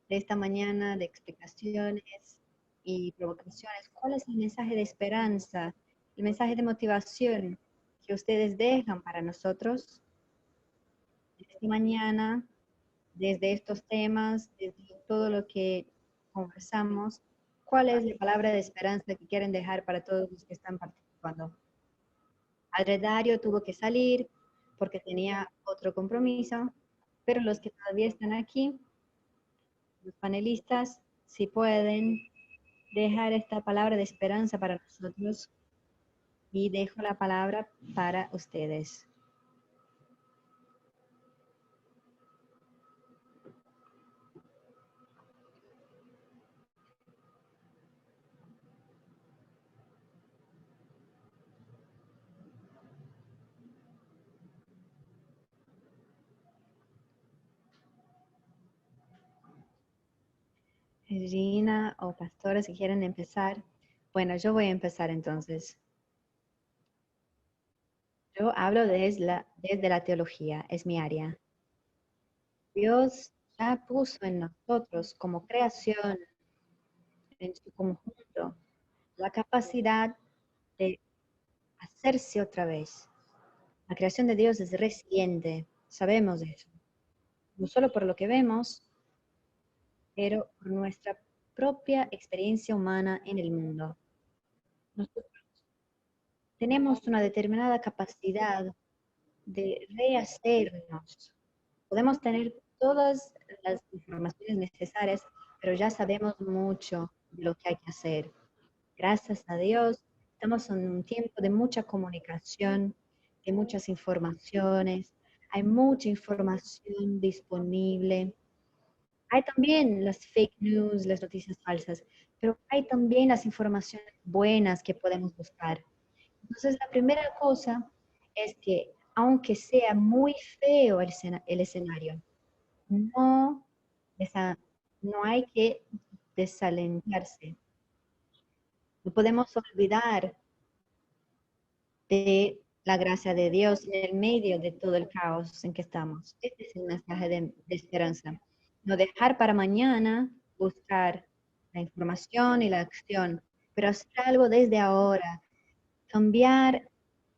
Speaker 2: de esta mañana de explicaciones y provocaciones? ¿Cuál es el mensaje de esperanza, el mensaje de motivación que ustedes dejan para nosotros esta mañana, desde estos temas, desde todo lo que conversamos? ¿Cuál es la palabra de esperanza que quieren dejar para todos los que están participando? Adredario tuvo que salir porque tenía otro compromiso, pero los que todavía están aquí, los panelistas, si pueden dejar esta palabra de esperanza para nosotros, y dejo la palabra para ustedes. Gina o pastores que quieren empezar. Bueno, yo voy a empezar entonces. Yo hablo desde la teología, es mi área. Dios ya puso en nosotros como creación, en su conjunto, la capacidad de hacerse otra vez. La creación de Dios es reciente, sabemos eso. No solo por lo que vemos, pero por nuestra propia experiencia humana en el mundo. Nosotros tenemos una determinada capacidad de rehacernos. Podemos tener todas las informaciones necesarias, pero ya sabemos mucho de lo que hay que hacer. Gracias a Dios, estamos en un tiempo de mucha comunicación, de muchas informaciones. Hay mucha información disponible. Hay también las fake news, las noticias falsas, pero hay también las informaciones buenas que podemos buscar. Entonces, la primera cosa es que, aunque sea muy feo el escenario, no, no hay que desalentarse. No podemos olvidar de la gracia de Dios en el medio de todo el caos en que estamos. Este es el mensaje de esperanza. No dejar para mañana buscar la información y la acción, pero hacer algo desde ahora. Cambiar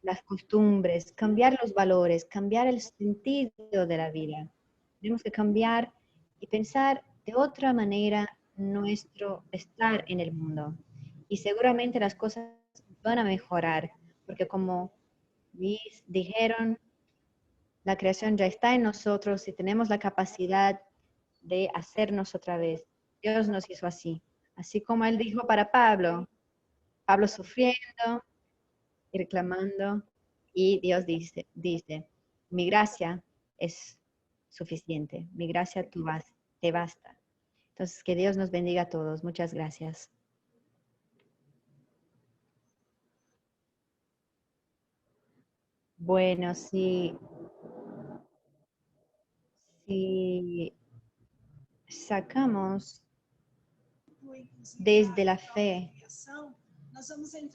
Speaker 2: las costumbres, cambiar los valores, cambiar el sentido de la vida. Tenemos que cambiar y pensar de otra manera nuestro estar en el mundo. Y seguramente las cosas van a mejorar, porque como dijeron, la creación ya está en nosotros y tenemos la capacidad de hacernos otra vez. Dios nos hizo así. Así como Él dijo para Pablo, Pablo sufriendo y reclamando, y Dios dice, mi gracia es suficiente, mi gracia te basta. Entonces, que Dios nos bendiga a todos. Muchas gracias. Bueno, si sacamos desde la fe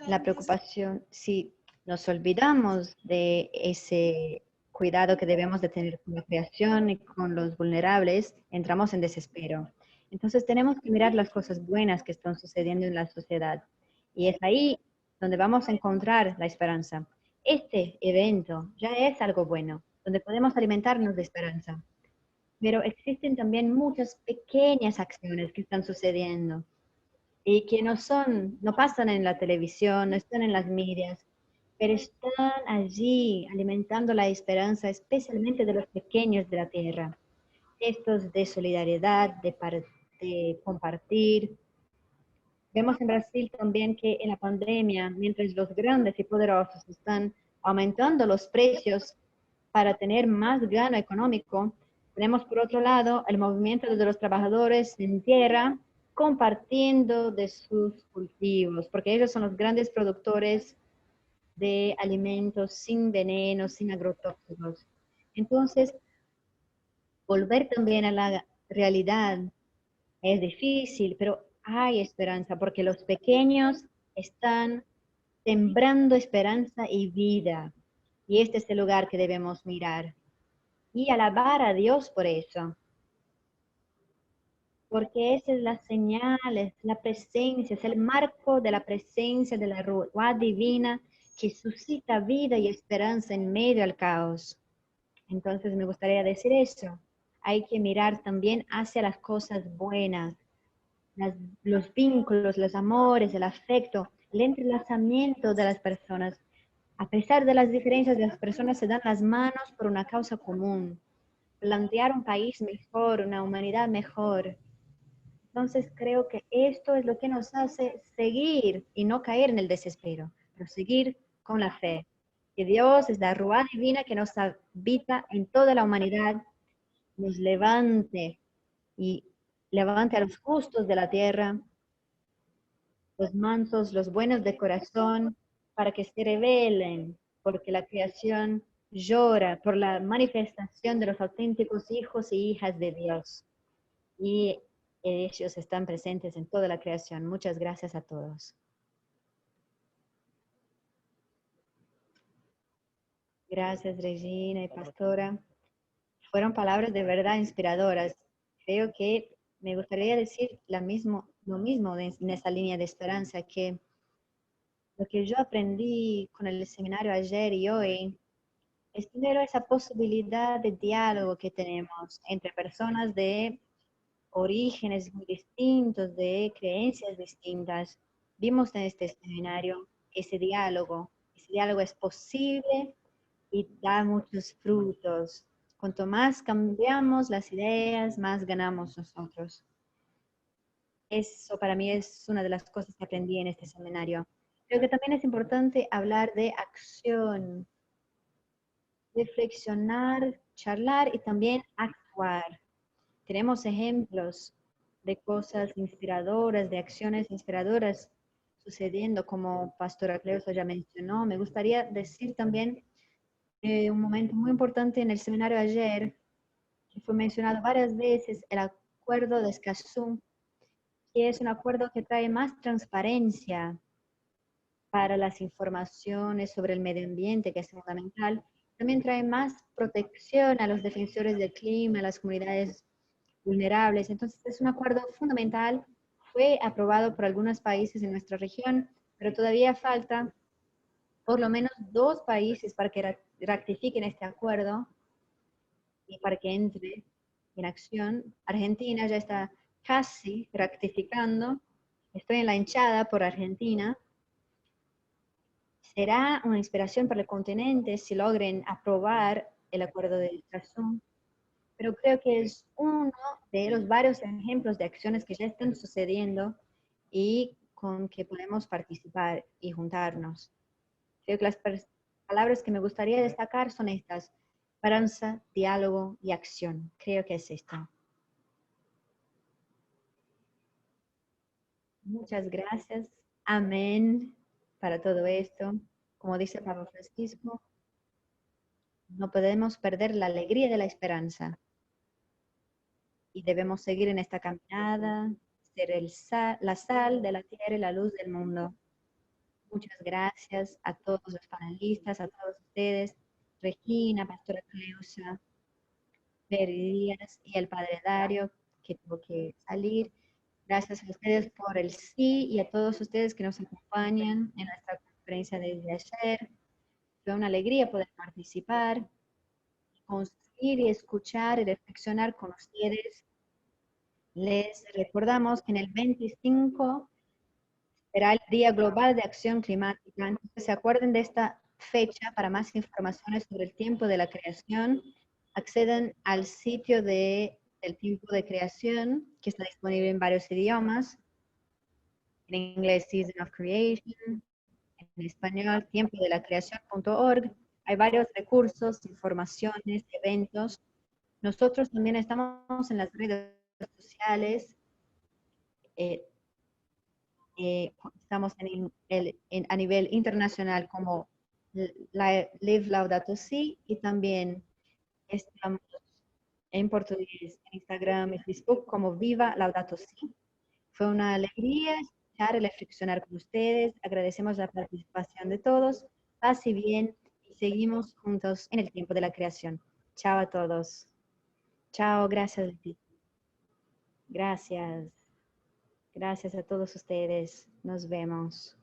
Speaker 2: la preocupación, si nos olvidamos de ese cuidado que debemos de tener con la creación y con los vulnerables, entramos en desespero. Entonces tenemos que mirar las cosas buenas que están sucediendo en la sociedad. Y es ahí donde vamos a encontrar la esperanza. Este evento ya es algo bueno, donde podemos alimentarnos de esperanza. Pero existen también muchas pequeñas acciones que están sucediendo y que no pasan en la televisión, no están en las medias, pero están allí alimentando la esperanza, especialmente de los pequeños de la tierra. Estos de solidaridad, de compartir. Vemos en Brasil también que en la pandemia, mientras los grandes y poderosos están aumentando los precios para tener más gano económico, tenemos por otro lado el movimiento de los trabajadores en tierra compartiendo de sus cultivos, porque ellos son los grandes productores de alimentos sin veneno, sin agrotóxicos. Entonces, volver también a la realidad es difícil, pero hay esperanza, porque los pequeños están sembrando esperanza y vida. Y este es el lugar que debemos mirar y alabar a Dios por eso, porque esa es la señal, es la presencia, es el marco de la presencia de la Ruah divina que suscita vida y esperanza en medio del caos. Entonces me gustaría decir eso. Hay que mirar también hacia las cosas buenas, los vínculos, los amores, el afecto, el entrelazamiento de las personas. A pesar de las diferencias, las personas se dan las manos por una causa común, plantear un país mejor, una humanidad mejor. Entonces creo que esto es lo que nos hace seguir y no caer en el desespero, pero seguir con la fe. Que Dios es la Ruá divina que nos habita en toda la humanidad, nos levante y levante a los justos de la tierra, los mansos, los buenos de corazón, para que se rebelen, porque la creación llora por la manifestación de los auténticos hijos y hijas de Dios. Y ellos están presentes en toda la creación. Muchas gracias a todos. Gracias, Regina y Pastora. Fueron palabras de verdad inspiradoras. Creo que me gustaría decir lo mismo en esa línea de esperanza, que lo que yo aprendí con el seminario ayer y hoy es primero esa posibilidad de diálogo que tenemos entre personas de orígenes muy distintos, de creencias distintas. Vimos en este seminario ese diálogo. Ese diálogo es posible y da muchos frutos. Cuanto más cambiamos las ideas, más ganamos nosotros. Eso para mí es una de las cosas que aprendí en este seminario. Creo que también es importante hablar de acción, reflexionar, charlar y también actuar. Tenemos ejemplos de cosas inspiradoras, de acciones inspiradoras sucediendo, como Pastora Cleusa ya mencionó. Me gustaría decir también un momento muy importante en el seminario ayer, que fue mencionado varias veces, el acuerdo de Escazú, que es un acuerdo que trae más transparencia para las informaciones sobre el medio ambiente, que es fundamental. También trae más protección a los defensores del clima, a las comunidades vulnerables. Entonces es un acuerdo fundamental. Fue aprobado por algunos países en nuestra región, pero todavía falta por lo menos 2 países para que ratifiquen este acuerdo y para que entre en acción. Argentina ya está casi ratificando. Estoy en la hinchada por Argentina. Será una inspiración para el continente si logren aprobar el acuerdo de Escazú, pero creo que es uno de los varios ejemplos de acciones que ya están sucediendo y con que podemos participar y juntarnos. Creo que las palabras que me gustaría destacar son estas: esperanza, diálogo y acción. Creo que es esto. Muchas gracias. Amén para todo esto. Como dice Pablo Francisco, no podemos perder la alegría de la esperanza y debemos seguir en esta caminada, ser la sal de la tierra y la luz del mundo. Muchas gracias a todos los panelistas, a todos ustedes, Regina, Pastora Cleusa, Peri Díaz y el Padre Dario, que tuvo que salir. Gracias a ustedes por el sí y a todos ustedes que nos acompañan en nuestra conferencia desde ayer. Fue una alegría poder participar, construir y escuchar y reflexionar con ustedes. Les recordamos que en el 25 será el Día Global de Acción Climática. Entonces, se acuerden de esta fecha. Para más informaciones sobre el tiempo de la creación, accedan al sitio del tiempo de creación, que está disponible en varios idiomas. En inglés, Season of Creation; en español, tiempodelaCreación.org. Hay varios recursos, informaciones, eventos. Nosotros también estamos en las redes sociales. eh, estamos a nivel internacional como Live Laudato Si, y también estamos en portugués en Instagram y Facebook como Viva Laudato Si. Fue una alegría escuchar y reflexionar con ustedes. Agradecemos la participación de todos. Paz y bien, y seguimos juntos en el tiempo de la creación. Chao a todos. Chao, gracias a ti. Gracias. Gracias a todos ustedes. Nos vemos.